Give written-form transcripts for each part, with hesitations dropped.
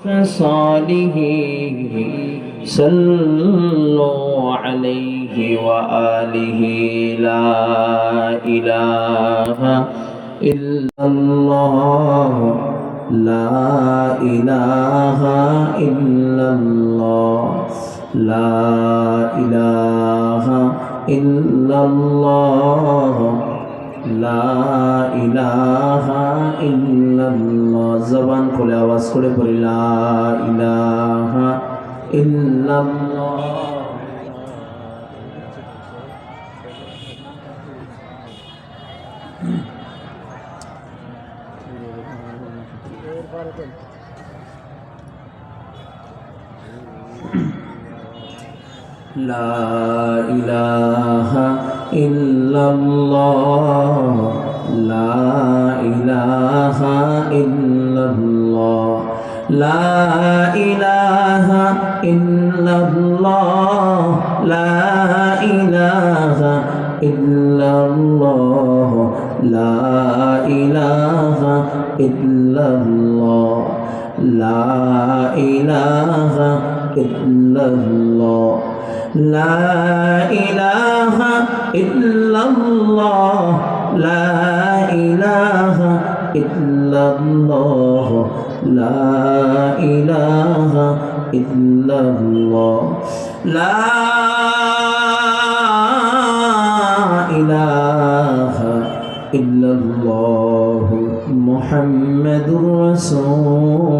خصاله صلوا عليه وآله لا إله إلا الله لا إله إلا الله لا إله إلا الله لا ইলাহা ইল্লাল্লাহ। জবান খুলে আওয়াজ করে পড়ি লা ইলাহা ইল্লাল্লাহ। লা ইলাহা ইল্লাল্লাহ লা ইলাহা ইল্লাল্লাহ লা ইলাহা ইল্লাল্লাহ লা ইলাহা ইল্লাল্লাহ লা ইলাহা ইল্লাল্লাহ লা ইলাহা ইল্লাল্লাহ লা ইলাহা ইল্লাল্লাহ লা ইলাহা ইল্লাল্লাহ লা ইলাহা ইল্লাল্লাহ লা ইলাহা ইল্লাল্লাহ মুহাম্মাদুর রাসূলুল্লাহ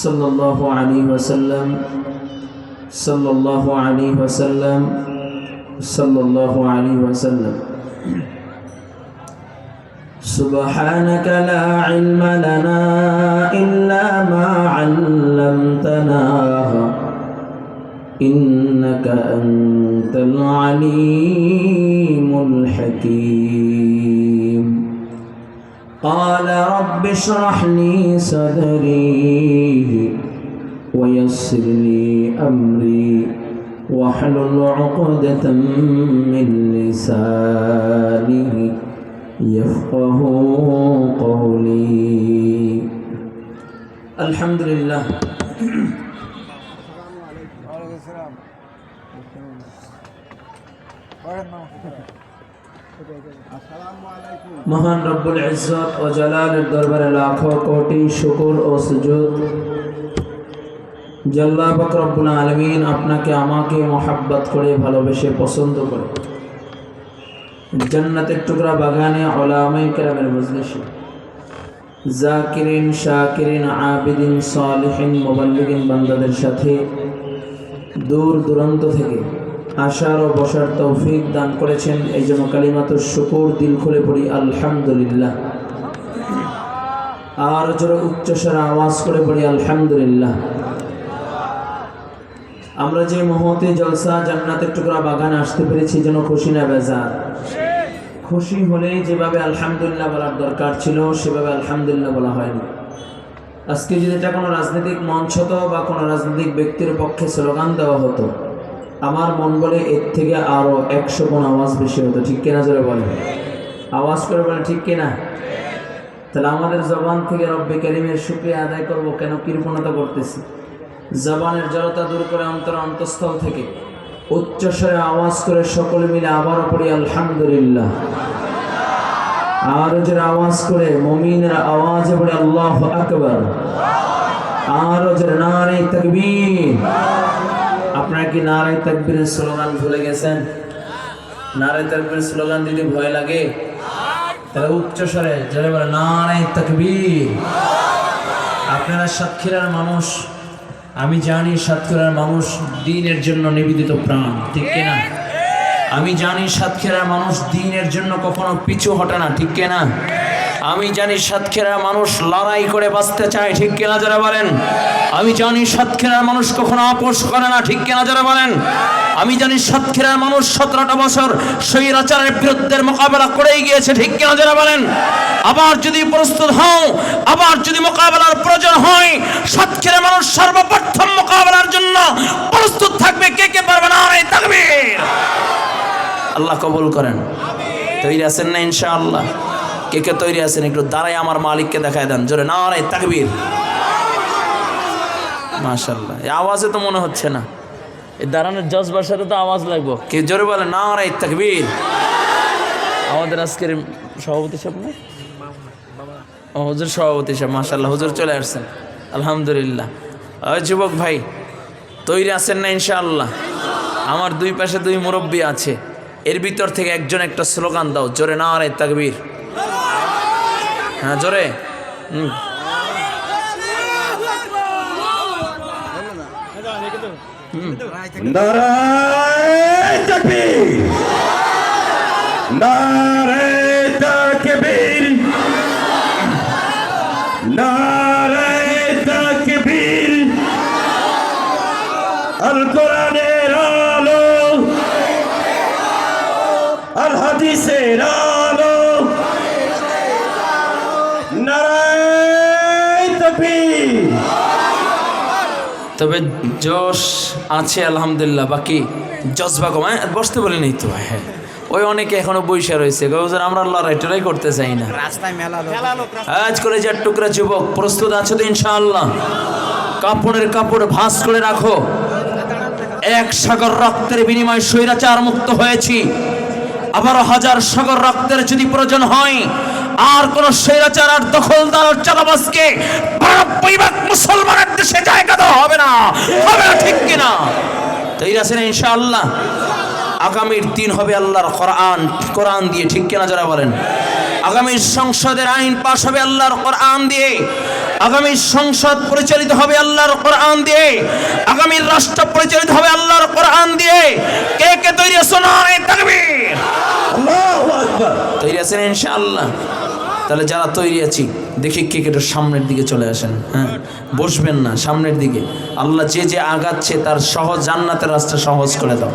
সাল্লাল্লাহু আলাইহি ওয়াসাল্লাম সাল্লাল্লাহু আলাইহি ওয়াসাল্লাম সাল্লাল্লাহু আলাইহি ওয়াসাল্লাম। সুবহানাকা লা ইলমা লানা ইল্লা মা 'আল্লামতানা ইন্নাকা আনতাল আলিমুল হাকীম। قال رب اشرح لي صدري ويسر لي أمري واحلل عقدة من لساني يفقه قولي. الحمد لله. মহান রব্বুল ইজ্জত ও জালালের দরবারে লাখো কোটি শুকর ও সুজুদ। আল্লাহ পাক রব্বুল আলামিন আপনাকে আমাকে মোহাব্বত করে ভালোবেসে পছন্দ করে জান্নাতের টুকরা বাগানে উলামায়ে কেরামের মজলিসে জাকিরিন শাকিরিন আবিদিন সালিহিন মুবাল্লিগিন বান্দাদের সাথে দূর দূরান্ত থেকে আসার ও বসার তৌফিক দান করেছেন। এই জন্য কালিমাতুশ শুকর দিল খুলে পড়ি আলহামদুলিল্লাহ। আর জোরে উচ্চস্বরে আওয়াজ করে পড়ি আলহামদুলিল্লাহ। আমরা যে মহতে জলসা জান্নাতের টুকরা বাগানে আসতে পেরেছি যেন খুশি না বেজার? খুশি হলে যেভাবে আলহামদুলিল্লাহ বলার দরকার ছিল সেভাবে আলহামদুলিল্লাহ বলা হয়নি। আজকে যদি এটা কোনো রাজনৈতিক মঞ্চ হতো বা কোনো রাজনৈতিক ব্যক্তির পক্ষে স্লোগান দেওয়া হতো, আমার মন বলে এর থেকে আরো 100 গুণ আওয়াজ বেশি হতো। ঠিক কিনা জোরে বলে, আওয়াজ করে বলে ঠিক কিনা? তাহলে আমাদের জবান থেকে রব্বে কারীমের শুকরিয়া আদায় করব কেন কৃপণতা করতেছি? জবানের জড়তা দূর করে অন্তঃস্থল থেকে উচ্চস্বরে আওয়াজ করে সকলে মিলে আবারও পড়ি আলহামদুলিল্লাহ। আর জোরে আওয়াজ করে মুমিনের আওয়াজে পড়ি আল্লাহু আকবার। আর জোরে নারে তাকবীর। আপনারা কি নারে তাকবীরের স্লোগান ভুলে গেছেন? নারে তাকবীরের স্লোগান দিতে ভয় লাগে? তাহলে উচ্চস্বরে জোরে বলে নারে তাকবীর। আপনারা সাতক্ষীরার মানুষ, আমি জানি সাতক্ষীরার মানুষ দ্বীনের জন্য নিবেদিত প্রাণ। ঠিক কিনা? আমি জানি সাতক্ষীরার মানুষ দ্বীনের জন্য কখনো পিছু হটে না। ঠিক কিনা? আমি জানি সাতক্ষীরার মানুষ লড়াই করে বাঁচতে চায়। ঠিক কিনা যারা বলেন? আমি জানি সাতক্ষীরার মানুষ কখনো আপোষ করে না। ঠিক কিনা যারা বলেন? আমি জানি সাতক্ষীরার মানুষ 17টা বছর স্বৈরাচারের বিরুদ্ধে মোকাবেলা করেই গিয়েছে। ঠিক কিনা যারা বলেন? আবার যদি প্রস্তুত হও, আবার যদি মোকাবেলার প্রয়োজন হয়, সাতক্ষীরার মানুষ সর্বপ্রথম মোকাবেলার জন্য প্রস্তুত থাকবে। কে কে পারবে না? নারে তাকবীর। আল্লাহ কবুল করেন। তৈরি আছেন না ইনশাআল্লাহ? কে কে তৈরি আছেন একটু দাঁড়ায় আমার মালিককে দেখায় দেন জোরে নারে তাকবীর। মাশাআল্লাহ, এই আওয়াজে তো মনে হচ্ছে না, এই দাঁড়ানোর জজবার সাথে তো আওয়াজ লাগবো। কে জোরে বলে নারে তাকবীর। আমাদের আজকের সভাপতি সাহেব না, ও হুজুর সভাপতি সাহেব, মাশাআল্লাহ হুজুর চলে আসছেন, আলহামদুলিল্লাহ। ওই যুবক ভাই তৈরি আছেন না ইনশাআল্লাহ? আমার দুই পাশে দুই মুরব্বী আছে, এর ভিতর থেকে একজন একটা স্লোগান দাও জোরে নারে তাকবীর। হ্যাঁ জোরে। নারায়ে তাকবীর, নারায়ে তাকবীর, নারায়ে তাকবীর। আল কোরআনের আলো, আল হাদিসের আলো, নারায়ে তাকবীর। তবে জোশ আছে আলহামদুলিল্লাহ, বাকি জজবা কম। বসতে বলি নেই তো, হ্যাঁ ওই অনেকে এখনো বইসা রয়েছে, আমরা লড়াই করতে চাই না। আজ করে যার টুকরা যুবক প্রস্তুত আছো তো ইনশাআল্লাহ? কাপড়ের কাপড় ভাঁজ করে রাখো। এক সাগর রক্তের বিনিময়ে স্বৈরাচার মুক্ত হয়েছি, আবারও হাজার সাগর রক্তের যদি প্রয়োজন হয়, আর কোন স্বৈরাচার আর দখলদার আর চাঁদাবাজকে ৯২ ভাগ মুসলমানের দেশে জায়গা দেওয়া হবে না, হবে না, ঠিক কিনা? তৈরি আছেন ইনশাআল্লাহ? আগামীর দিন হবে আল্লাহর কোরআন দিয়ে, ঠিক কিনা যারা বলেন? আগামীর সংসদের আইন পাশ হবে আল্লাহর কোরআন দিয়ে, আগামীর সংসদ পরিচালিত হবে আল্লাহর কোরআন দিয়ে, আগামীর রাষ্ট্র পরিচালিত হবে আল্লাহর কোরআন দিয়ে। কে কে তৈরি আছো? নারে তাকবীর, আল্লাহু আকবার। তৈরি আছেন ইনশাআল্লাহ? তাহলে যারা তৈরি আছি দেখি কে একটু সামনের দিকে চলে আসেন। হ্যাঁ বসবেন না, সামনের দিকে। আল্লাহ যে যে আগাচ্ছে তার সহজ জান্নাতের রাস্তা সহজ করে দাও।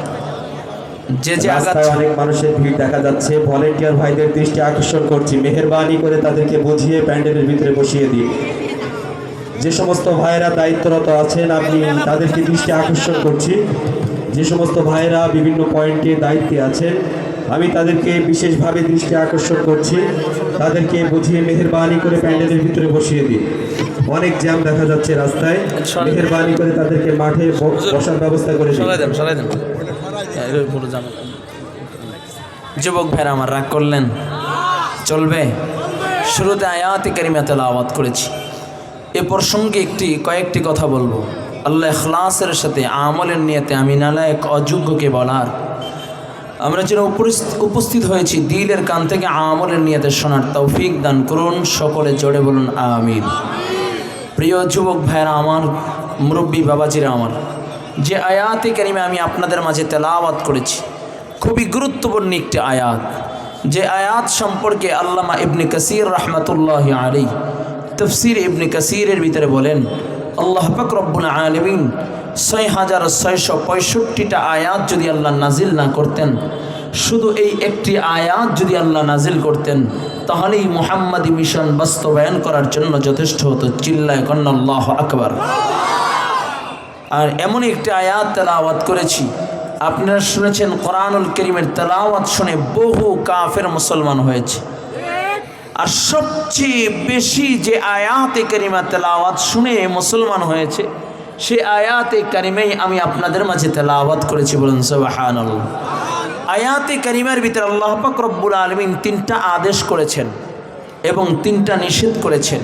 যে যে আগাচ্ছে, অনেক মানুষের ভিড় দেখা যাচ্ছে, ভলেন্টিয়ার ভাইদের দৃষ্টি আকর্ষণ করছি, মেহেরবানি করে তাদেরকে বুঝিয়ে প্যান্ডেলের ভিতরে বসিয়ে দিন। যে সমস্ত ভাইয়েরা দায়িত্বরত আছেন আপনি তাদেরকে দৃষ্টি আকর্ষণ করছি। যে সমস্ত ভাইয়েরা বিভিন্ন পয়েন্টে দায়িত্বে আছেন আমি তাদেরকে বিশেষভাবে দৃষ্টি আকর্ষণ করছি, তাদেরকে বুঝিয়ে মেহেরবানি করে প্যান্ডেলের ভিতরে বসিয়ে দিন। অনেক জ্যাম দেখা যাচ্ছে রাস্তায়, মেহেরবানি করে তাদেরকে মাঠে বসার ব্যবস্থা করে দিন। যুবক ভাইরা আমার রাগ করলেন? চলবে? শুরুতে আয়াতে কারিমা তেলাওয়াত করেছি, এ প্রসঙ্গে কয়েকটি কথা বলবো। আল্লাহ ইখলাসের সাথে আমলের নিয়তে আমি নালায়েক অযোগ্যকে বলার, আমরা যেন উপস্থিত হয়েছি দিলের কান থেকে আমলের নিয়তে শোনার তৌফিক দান করুন। সকলে জোরে বলুন আমিন। প্রিয় যুবক ভাইরা আমার, মুরব্বী বাবাজিরা আমার, যে আয়াতে কারিমা আমি আপনাদের মাঝে তেলাওয়াত করেছি খুবই গুরুত্বপূর্ণ একটি আয়াত, যে আয়াত সম্পর্কে আল্লামা ইবনে কাসির রহমতুল্লাহি আলাইহি তাফসীর ইবনে কাসিরের ভিতরে বলেন, আল্লাহ পাক রব্বুল আলামিন ৬৬৬৫টা আয়াত যদি আল্লাহ নাজিল না করতেন, শুধু এই একটি আয়াত যদি আল্লাহ নাজিল করতেন, তাহলেই মুহাম্মাদি মিশন বাস্তবায়ন করার জন্য যথেষ্ট হতো। চিল্লায় কন্না আল্লাহু আকবার। আর এমন একটি আয়াত তেলাওয়াত করেছি, আপনারা শুনেছেন কোরআনুল কারীমের তেলাওয়াত শুনে বহু কাফের মুসলমান হয়েছে। আর সবচেয়ে বেশি যে আয়াতে কারিমা তেলাওয়াত শুনে মুসলমান হয়েছে, সে আয়াতে কারিমেই আমি আপনাদের মাঝে তেলাওয়াত করেছি। বলুন সুবহানাল্লাহ। আয়াতে কারিমার ভিতরে আল্লাহ পাক রব্বুল আলামিন ৩টা আদেশ করেছেন এবং ৩টা নিষেধ করেছেন।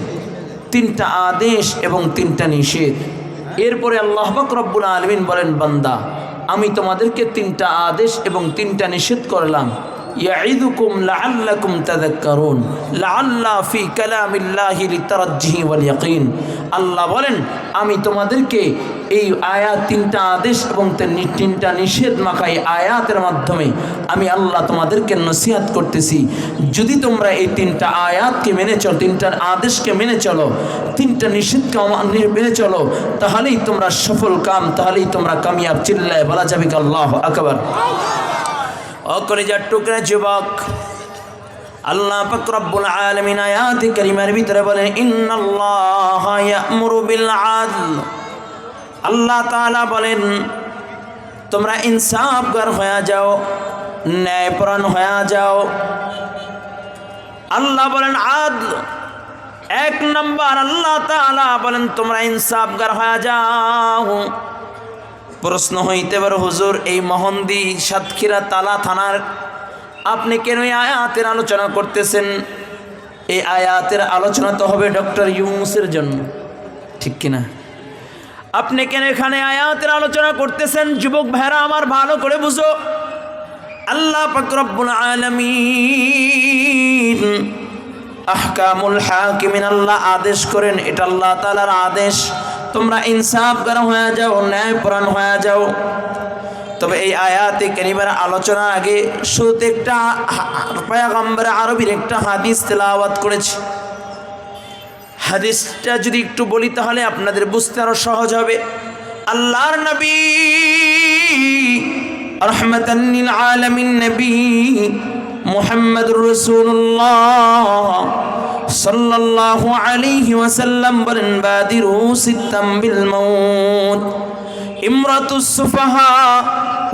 ৩টা আদেশ এবং ৩টা নিষেধ। এরপরে আল্লাহ পাক রব্বুল আলামিন বলেন, বান্দা আমি তোমাদেরকে ৩টা আদেশ এবং ৩টা নিষেধ করলাম। ইয়াইদুকুম লাআল্লাকুম তাযাক্কারুন, লাআল্লা ফি কালামিল্লাহি লিতারাজ্জিহি ওয়াল ইয়াকিন। আল্লাহ বলেন আমি তোমাদেরকে এই আয়াত 3টা আদেশ এবং 3টা নিষেধ মাখাই আয়াতের মাধ্যমে আমি আল্লাহ তোমাদেরকে নসিহত করতেছি। যদি তোমরা এই 3টা আয়াতকে মেনে চলো, 3টা আদেশকে মেনে চলো, 3টা নিষেধকে মেনে চলো, তাহলেই তোমরা সফল কাম, তাহলেই তোমরা কামিয়াব। চিল্লায় বলা যাবে কি আল্লাহু আকবার। ও কলিজার টুকরা যুবক, আল্লাহ পাক রব্বুল আলামিন আয়াতে কারিমার ভিতরে বলেন, ইন্নাল্লাহা ইয়া'মুরু বিল আদল। আল্লাহ তাআলা বলেন তোমরা ইনসাফগার হয়ে যাও, ন্যায়পরায়ণ হয়ে যাও। আল্লাহ বলেন আদল, এক নাম্বার আল্লাহ তাআলা বলেন তোমরা ইনসাফগার হয়ে যাও। প্রশ্ন হইতে পারে হুজুর এই মহন্দি সাতক্ষীরা তালা থানার আপনি কেন এই আয়াতের আলোচনা করতেছেন? এই আয়াতের আলোচনা তো হবে ডক্টর ইউনূসের জন্য, ঠিক কিনা? আপনি কেন এখানে আয়াতের আলোচনা করতেছেন? যুবক ভাইরা আমার ভালো করে বুঝো, আল্লাহ পাক রব্বুল আলামিন আহকামুল হাকিমিন, আল্লাহ আদেশ করেন, এটা আল্লাহ তাআলার আদেশ, তোমরা ইনসাফগার হয়ে যাও, ন্যায়পরায়ণ হয়ে যাও। তবে এই আয়াতে কারিমার আলোচনার আগে শুরুতে একটা পয়গম্বর আরবীর একটা হাদিস তেলাওয়াত করেছি। হাদিসটা যদি একটু বলি তাহলে আপনাদের বুঝতে আরো সহজ হবে। আল্লাহর নবী রাহমাতান লিল আলামিন নবী মুহাম্মদুর রাসূলুল্লাহ সাল্লাল্লাহু আলাইহি ওয়াসাল্লাম বলেন বাদিরু সিত্তাম বিল মাউত ইমরাতুস সুফাহা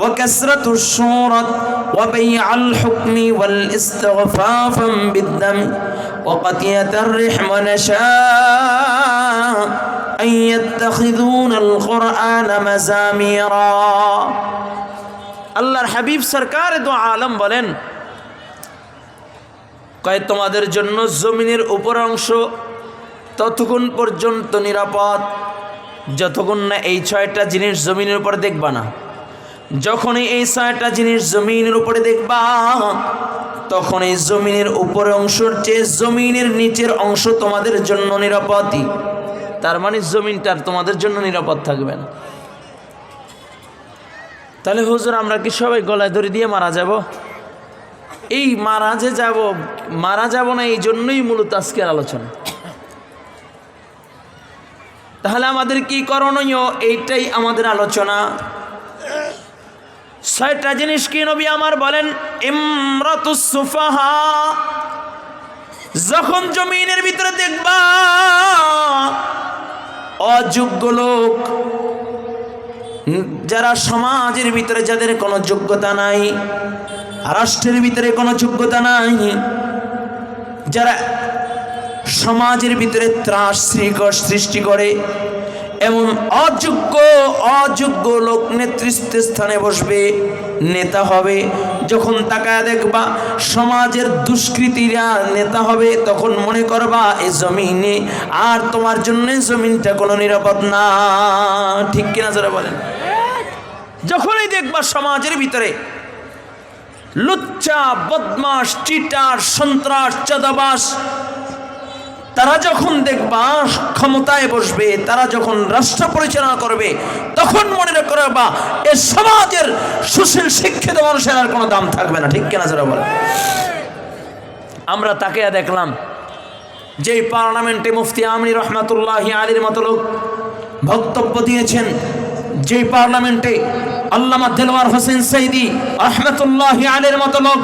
ওয়া কাসরাতুশ শুরাত ওয়া বাই'আল হুকমি ওয়াল ইস্তিগফাফাম বিদ্দাম ওয়া কাতিয়াতার রিহম ওয়া নাশা আন ইয়াত্তাখিযুনাল কুরআনা মাযামিরা। আল্লাহর হাবিব সরকার দু আলম বলেন কয় তোমাদের জন্য জমিনের উপর অংশ ততক্ষণ পর্যন্ত নিরাপদ যতক্ষণ না এই 6টা জিনিস জমিনের উপর দেখবা না। যখনই এই 6টা জিনিস জমিনের উপরে দেখবা তখন এই জমিনের উপরের অংশের চেয়ে জমিনের নিচের অংশ তোমাদের জন্য নিরাপদই। তার মানে জমিনটা তোমাদের জন্য নিরাপদ থাকবে না। তাহলে হুজুর আমরা কি সবাই গলায় দড়ি দিয়ে মারা যাব? এই মারা যাব না, এই জন্যই মূলত আজকের আলোচনা। তাহলে আমাদের কি করণীয়? এইটাই আমাদের আলোচনা। 6টা জিনিস কি নবী আমার বলেন? ইমরাতুস সুফাহা, যখন জমিনের ভিতরে দেখবা অযোগ্য লোক, যারা সমাজের ভিতরে যাদের কোনো যোগ্যতা নাই, রাষ্ট্রের ভিতরে কোনো যোগ্যতা নাই, যারা সমাজের ভিতরে ত্রাস সৃষ্টি করে, এমন অযোগ্য লোক নেতৃত্ব স্থানে বসবে, নেতা হবে। যখন তাকায় দেখবা সমাজের দুষ্কৃতীরা নেতা হবে, তখন মনে করবা এই জমিনে আর তোমার জন্য জমিনটা কোনো নিরাপদ না, ঠিক কিনা যারা বলেন? যখনই দেখবা সমাজের ভিতরে লুচ্চা, বদমাশ, চিটার, সন্ত্রাস, চাঁদাবাজ, তারা যখন দেখবা ক্ষমতায় বসবে, তারা যখন রাষ্ট্র পরিচালনা করবে, তখন মনে করবা এ সমাজের সুশীল শিক্ষিত মানুষের আর কোনো দাম থাকবে না, ঠিক কিনা যারা বলে? আমরা তাকে দেখলাম যেই পার্লামেন্টে মুফতি আমিনী রহমাতুল্লাহি আলাইহির মতো লোক বক্তব্য দিয়েছেন, যেই পার্লামেন্টে আল্লামা দেলওয়ার হোসেন সৈয়দি রহমাতুল্লাহি আলাইহির মতো লোক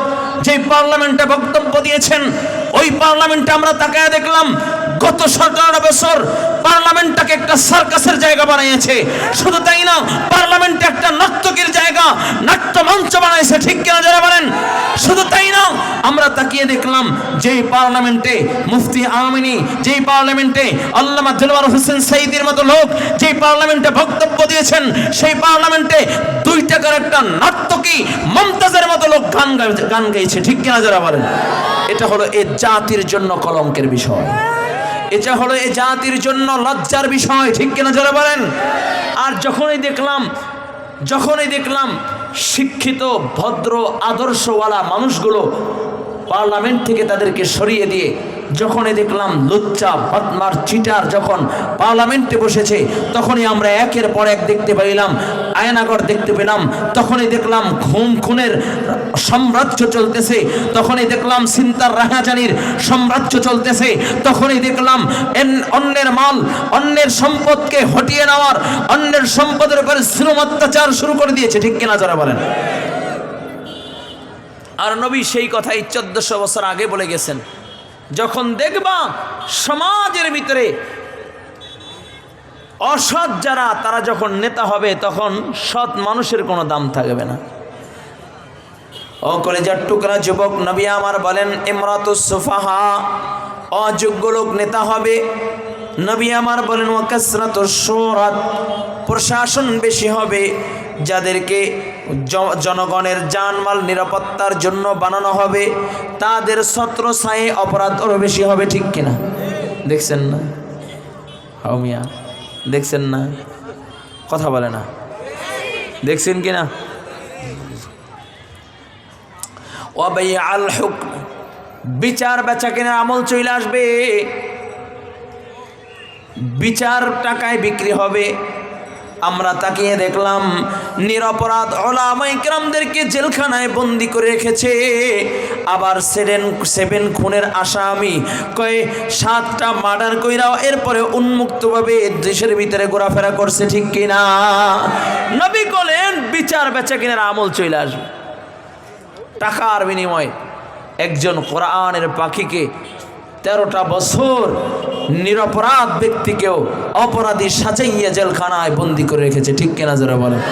যেই পার্লামেন্টে বক্তব্য দিয়েছেন, ওই পার্লামেন্টে আমরা তাকায় দেখলাম গত 17 বছর পার্লামেন্টটাকে একটা সার্কাসের জায়গা বানিয়েছে। শুধু তাই না, পার্লামেন্টে একটা নর্তকীর জায়গা, নাট্যমঞ্চ বানাইছে, ঠিক কিনা যারা বলেন? শুধু তাই না, আমরা তাকিয়ে দেখলাম যেই পার্লামেন্টে মুফতি আমিনী, যেই পার্লামেন্টে আল্লামা দেলওয়ার হোসেন সৈয়দির মতো লোক যেই পার্লামেন্টে বক্তব্য দিয়েছেন, সেই পার্লামেন্টে 2 টাকার একটা নর্তকী মমতাজের মতো লোক গান গাইছে, ঠিক কিনা যারা বলেন? এটা হলো এই জাতির জন্য কলঙ্কের বিষয়, এটা হলো এই জাতির জন্য লজ্জার বিষয়, ঠিক কিনা যারা বলেন? আর যখনই দেখলাম শিক্ষিত, ভদ্র, আদর্শওয়ালা মানুষগুলো পার্লামেন্ট থেকে তাদেরকে সরিয়ে দিয়ে যখনই দেখলাম লুচ্চা, বদমার, চিটার যখন পার্লামেন্টে বসেছে, তখনই আমরা একের পর এক দেখতে পাইলাম আয়নাগর দেখতে পেলাম, তখনই দেখলাম খুনের সাম্রাজ্য চলতেছে, তখনই দেখলাম চিন্তার রাহাজানির সাম্রাজ্য চলতেছে, তখনই দেখলাম অন্যের মাল, অন্যের সম্পদকে হটিয়ে নেওয়ার, অন্যের সম্পদের উপর জুলুম অত্যাচার শুরু করে দিয়েছে, ঠিক কিনা যারা বলেন? আর নবী সেই কথাই 1400 বছর আগে বলে গেছেন, যখন দেখবা সমাজের ভিতরে অসৎ যারা, তারা যখন নেতা হবে, তখন সৎ মানুষের কোনো দাম থাকবে না। ও কলেজার টুকরা যুবক, নবী আমার বলেন ইমরাতুস সুফাহা, অযোগ্য লোক নেতা হবে। নবী আমার বলেন ওয়া কাসরাতুশ শুরাত, প্রশাসন বেশি হবে। যাদেরকে জনগণের জানমাল নিরাপত্তার জন্য বানানো হবে তাদের ছত্রছায়ায় অপরাধ আরও বেশি হবে। ঠিক কিনা? দেখছেন না হাও মিয়া? দেখছেন না? কথা বলে না, দেখছেন কিনা? ওয়াবাইআল হুকম, বিচার বেচা কেনার আমল চলে আসবে। বিচার টাকায় বিক্রি হবে। আমরা তাকিয়ে দেখলাম নিরপরাধ উলামায়ে কেরামদেরকে জেলখানায় বন্দি করে রেখেছে। আবার 7 খুনের আসামি কয়ে 7টা মার্ডার কইরাও এরপরে উন্মুক্তভাবে দেশের ভিতরে ঘোরাফেরা করছে। ঠিক কিনা? নবী বলেন বিচার বেচা কেনার আমল চলে আসবে। টাকার বিনিময়ে একজন কোরআনের পাখিকে 13টা বছর নিরপরাধ ব্যক্তিকেও অপরাধী সাজাইয়া জেলখানায় বন্দি করে রেখেছে। ঠিক কিনা? যারা বলেন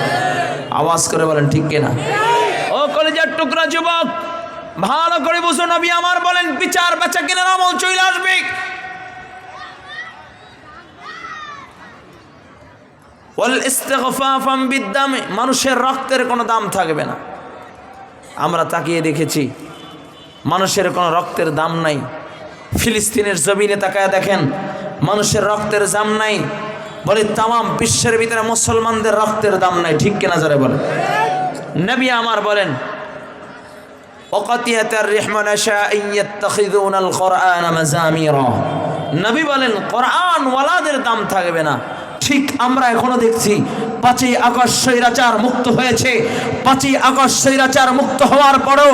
আওয়াজ করে বলেন ঠিক কিনা? ও কলেজার টুকরা যুবক, ভালো করে বুঝো, নবী আমার বলেন বিচার বেচা কেনার আমল চলে আসবে। ওয়াল ইস্তিগফাফাম বিদ্দাম, মানুষের রক্তের কোনো দাম থাকবে না। আমরা তাকিয়ে দেখেছি মানুষের কোনো রক্তের দাম নাই। ফিলিস্তিনের জমিনে তাকায় দেখেন, মানুষের রক্তের দাম নাই। বলে তামাম বিশ্বের ভিতরে মুসলমানদের রক্তের দাম নাই। ঠিক কিনা? যারা বলেন নবী আমার বলেন ওয়াকাতিয়াতার রিহমান শাআইন ইয়াত্তাখিযুনাল কুরআন মাযামিরা, নবী বলেন কোরআন ওয়ালাদের দাম থাকবে না। ঠিক আমরা এখনো দেখছি 5ই আগস্ট স্বৈরাচার মুক্ত হয়েছে। 5ই আগস্ট স্বৈরাচার মুক্ত হওয়ার পরও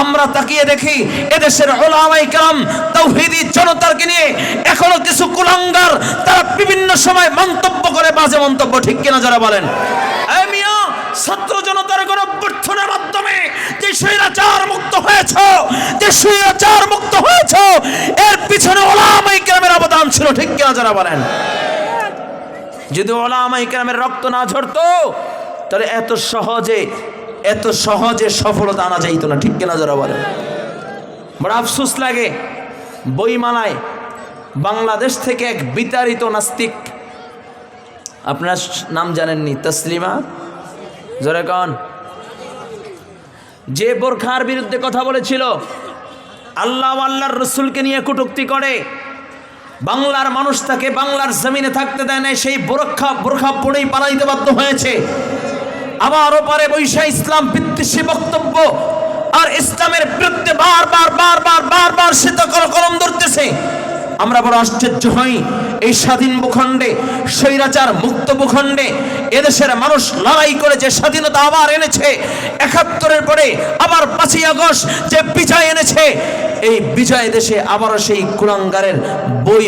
আমরা তাকিয়ে দেখি এদেশের উলামায়ে কেরাম তাওহীদি জনতাকে নিয়ে এখনো কিছু কুলাঙ্গার তারা বিভিন্ন সময় মন্তব্য করে, বাজে মন্তব্য। ঠিক কিনা? যারা বলেন এই মিয়া, ছাত্র জনতার গণঅভ্যুত্থানের মাধ্যমে যে স্বৈরাচার মুক্ত হয়েছে, যে স্বৈরাচার মুক্ত হয়েছে, এর পিছনে উলামায়ে কেরামের অবদান ছিল। ঠিক কিনা? যারা বলেন যদি উলামায়ে কেরামের রক্ত না ঝরতো তাহলে এত সহজে সফলতা আনা যাইতো না। ঠিক কিনা? যারা বলেন বড় আফসোস লাগে, বইমালায় বাংলাদেশ থেকে এক বিতাড়িত নাস্তিক, আপনার নাম জানেননি, তসলিমা, জোরে কন, যে বোরখার বিরুদ্ধে কথা বলেছিল, আল্লাহ আল্লাহর রসুলকে নিয়ে কটূক্তি করে, বাংলার মানুষ তাকে বাংলার জমিনে থাকতে দেয় না, সেই বোরখা পড়েই পালাইতে বাধ্য হয়েছে। আবার ওপারে বৈশা ইসলাম বিদ্বেষী বক্তব্য আর ইসলামের বিরুদ্ধে বারবার সে তো কলম ধরতেছে। আমরা বড় আশ্চর্য হই, এই স্বাধীন ভূখণ্ডে, স্বৈরাচার মুক্ত ভূখণ্ডে এদেশের মানুষ লড়াই করে যে স্বাধীনতা আবার এনেছে, 71-এর পরে আবার 5ই আগস্ট যে বিজয় এনেছে, এই বিজয় দেশে আবারও সেই কুলাঙ্গারের বই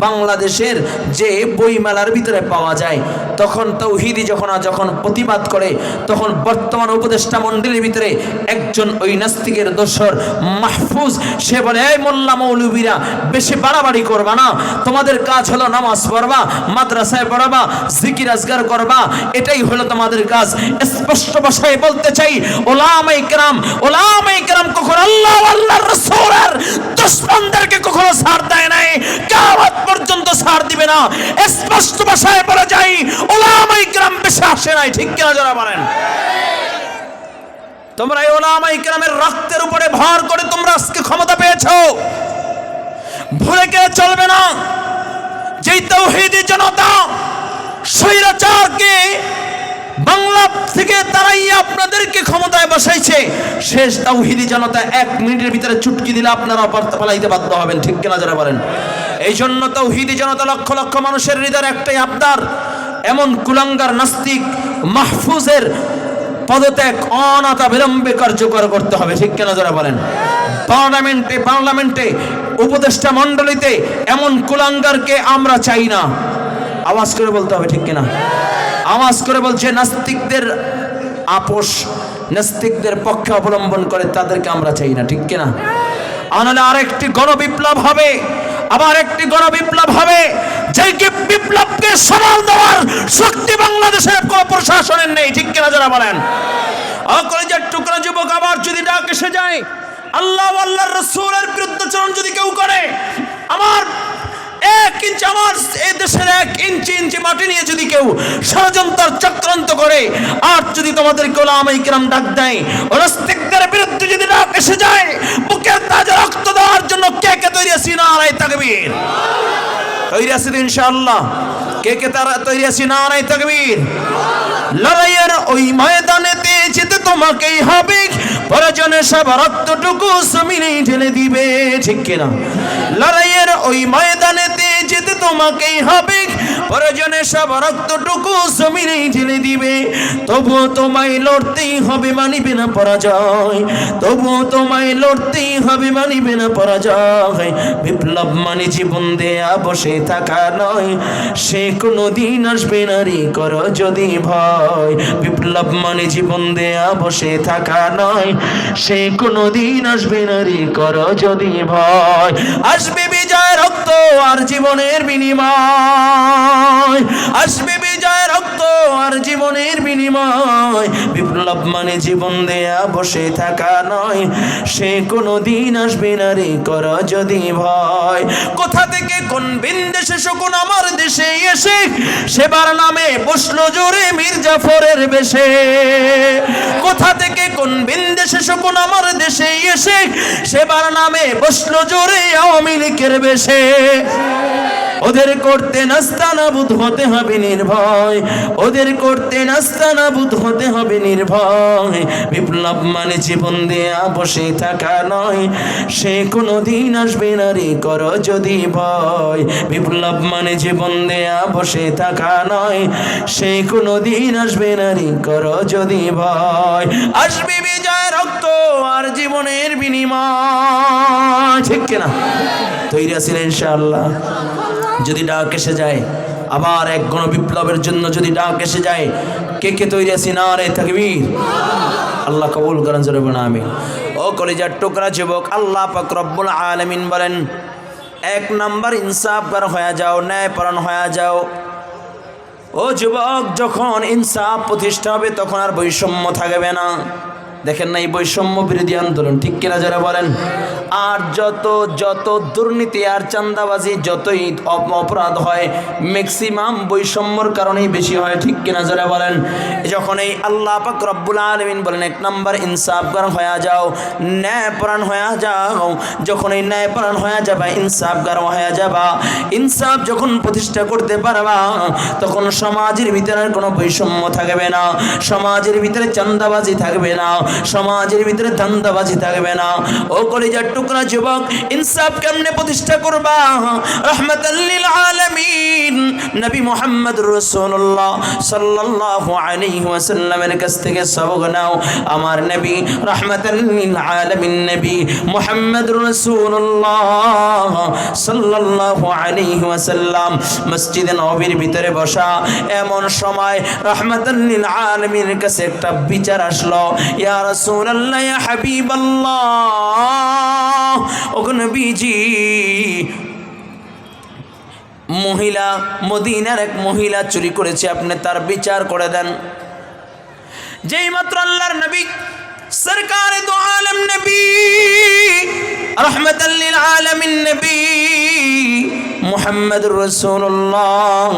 বাংলাদেশের যে বইমেলার ভিতরে পাওয়া যায়। তখন তাওহীদি যখন প্রতিবাদ করে, তখন বর্তমান উপদেষ্টা মণ্ডলীর ভিতরে একজন ওই নাস্তিকের দোসর মাহফুজ, সে বলে এই মোল্লা মৌলবীরা বেশি বাড়াবাড়ি করবা না, তোমাদের কাজ হলো নামাজ পড়বা, মাদ্রাসায় পড়াবা, জিকির আজগার করবা, এটাই হলো তোমাদের কাজ। স্পষ্ট ভাষায় বলতে চাই, উলামায়ে কেরাম কখনো আল্লাহ আল্লাহর রাসূলের দুশমনদেরকে কখনো ছাড় দেয় নাই, কিয়ামত পর্যন্ত ছাড় দিবে না। স্পষ্ট ভাষায় বলা যায়, উলামায়ে কেরাম বেশি আসে নাই। ঠিক কিনা? যারা বলেন তোমরা এই উলামায়ে কেরামের রক্তের উপরে ভর করে তোমরা আজকে ক্ষমতা পেয়েছো, ভুলে গেলে চলবে না। যেই তাওহীদি জনতা স্বৈরাচারকে বাংলা থেকে তারাইয়া আপনাদেরকে ক্ষমতায় বসাইছে, শেষ তাওহীদি জনতা 1 মিনিটের ভিতরে চুটকি দিলে আপনারা পালাইতে বাধ্য হবেন। ঠিক কিনা? যারা বলেন এই জন্য তাওহীদি জনতা লক্ষ লক্ষ মানুষের হৃদয়ের একটাই আবদার, এমন কুলাঙ্গার নাস্তিক মাহফুজের পদত্যাগ অনাথা বিলম্বে কার্যকর করতে হবে। ঠিক কিনা? যারা বলেন পার্লামেন্টে উপদেষ্টা মণ্ডলীতে এমন কুলাঙ্গারকে আমরা চাই না। আওয়াজ করে বলতে হবে। ঠিক কিনা? আওয়াজ করে বলছে নাস্তিকদের নাস্তিকদের পক্ষে অবলম্বন করে তাদেরকে আমরা চাই না। ঠিক কিনা? আনালে আরেকটি গণবিপ্লব হবে, আবার একটি গণবিপ্লব হবে, যে বিপ্লবকে সামাল দেওয়ার শক্তি বাংলাদেশের কোন প্রশাসনের নেই। ঠিক কিনা? যারা বলেন কলেজের টুকরা যুবক, আবার যদি ডাক এসে যায়, আল্লাহ আল্লাহর রাসূলের বিরুদ্ধাচরণ যদি কেউ করে, আমার 1 ইঞ্চি, আমার এই দেশের 1 ইঞ্চি মাটি নিয়ে যদি কেউ ষড়যন্ত্র চক্রান্ত করে, আর যদি তোমাদের ওলামায়ে কিরাম ডাক দেয়, নাস্তিকদের বিরুদ্ধে যদি ডাক এসে যায়, বুকের তাজা রক্ত দেওয়ার জন্য কে কে তৈরি আছি? নারায়ে তাকবীর। তৈরি আছি তো ইনশাআল্লাহ? কে কে তারা তৈরি আছি? নারায়ে তাকবীর। লড়াইয়ের ওই ময়দানেতে যেতে তোমাকেই হবে, প্রয়োজনে সব রক্তটুকু জমিনে ঢেলে দিবে, ঠিক কিনা? লড়াইয়ের ওই ময়দানেতে যেতে তোমাকেই হবে, প্রয়োজনে সব রক্তটুকু জমিনে ঢেলে দিবে। তবুও তোমায় লড়তেই হবে, মানিবে না পরাজয়। তবুও তোমায় লড়তেই হবে, মানিবে না পরাজয়। বিপ্লব মানে জীবন দেয়া বসে থাকা নয়, সে কোনো দিন আসবে না রে, করো যদি ভয়। বিপ্লব মানে জীবন দেয়া বসে থাকা নয়, সে কোনো দিন আসবে না রে, করো যদি ভয়। আসবে বিজয় রক্ত আর জীবনের বিনিময়, আসবে বিজয় রক্ত আর জীবনের বিনিময়। বিপ্লব মানে জীবন দেয়া বসে থাকা নয়, সে কোনো দিন আসবে না রে, করো যদি ভয়। কোথা থেকে কোন বিন্দেশে শকুন আমার দেশে এসে, সেবার নামে বসলো জোরে মীর জাফরের বেশে। কোথা থেকে কোন বিন্দেশে শকুন আমার দেশে এসে, সেবার নামে বসলো জোরে আওয়ামী লীগের বেশে। ওদের করতে নাস্তানাবুদ হতে হবে নির্ভয়, ওদের করতে নাস্তানাবুদ হতে হবে নির্ভয়। বিপ্লব মানে জীবন দেয়া বসে থাকা নয়, সে কোনো দিন আসবে না রে, করো যদি ভয়। বিপ্লব মানে জীবন দেয়া বসে থাকা নয়, সে কোনো দিন আসবে না রে, করো যদি ভয়। আসবে বিজয় রক্ত আর জীবনের বিনিময়, ঠিক কিনা? তৈরি আছেন ইনশাআল্লাহ? যদি ডাক এসে যায়, আবার এক গণ বিপ্লবের জন্য যদি ডাক এসে যায়, কে কে তৈরি আছি? নারে তাকবীর। আল্লাহ কবুল করেন, জোরে বলেন আমিন। ও কলিজার টুকরা যুবক, আল্লাহ পাক রব্বুল আলামিন বলেন, 1 নাম্বার ইনসাফগার হয়ে যাও, ন্যায়পরায়ণ হয়ে যাও। ও যুবক, যখন ইনসাফ প্রতিষ্ঠা হবে, তখন আর বৈষম্য থাকবে না। দেখেন না এই বৈষম্য বিরোধী আন্দোলন, ঠিক কিনা যারা বলেন? আর যত দুর্নীতি আর চাঁদাবাজি, যতই অপরাধ হয়, ম্যাক্সিমাম বৈষম্যর কারণেই বেশি হয়, ঠিক কিনা যারা বলেন? যখন এই আল্লাহ পাক রব্বুল আলামিন বলেন 1 নাম্বার ইনসাফগার হয়ে যাও, ন্যায়পরায়ণ হয়ে যাও। যখন এই ন্যায়পরায়ণ হয়ে যাবা, ইনসাফগার হয়ে যাবা, ইনসাফ যখন প্রতিষ্ঠা করতে পারবা, তখন সমাজের ভিতরে কোনো বৈষম্য থাকবে না, সমাজের ভিতরে চাঁদাবাজি থাকবে না, সমাজের ভিতরে ধান্দাবাজি থাকবে না। ও কলিজার টুকরা যুবক, ইনসাফ কেমনে প্রতিষ্ঠা করবা? রাহমাতাল লিল আলামিন নবী মুহাম্মদুর রাসূলুল্লাহ সাল্লাল্লাহু আলাইহি ওয়াসাল্লামের কাছ থেকে সবক নাও। আমার নবী রাহমাতাল লিল আলামিন নবী মুহাম্মদুর রাসূলুল্লাহ সাল্লাল্লাহু আলাইহি ওয়াসাল্লাম মসজিদে নববীর ভিতরে বসা, এমন সময় রাহমাতাল লিল আলামিনের কাছে একটা বিচার আসলো। ইয়া রাসূলুল্লাহ, ইয়া হাবিবাল্লাহ, ও নবীজি, মহিলা, মদিনার এক মহিলা চুরি করেছে, আপনি তার বিচার করে দেন। যেই মাত্র আল্লাহর নবী সরকারে দো আলম নবী রাহমাতাল লিল আলামিন নবী মুহাম্মদুর রাসূলুল্লাহ,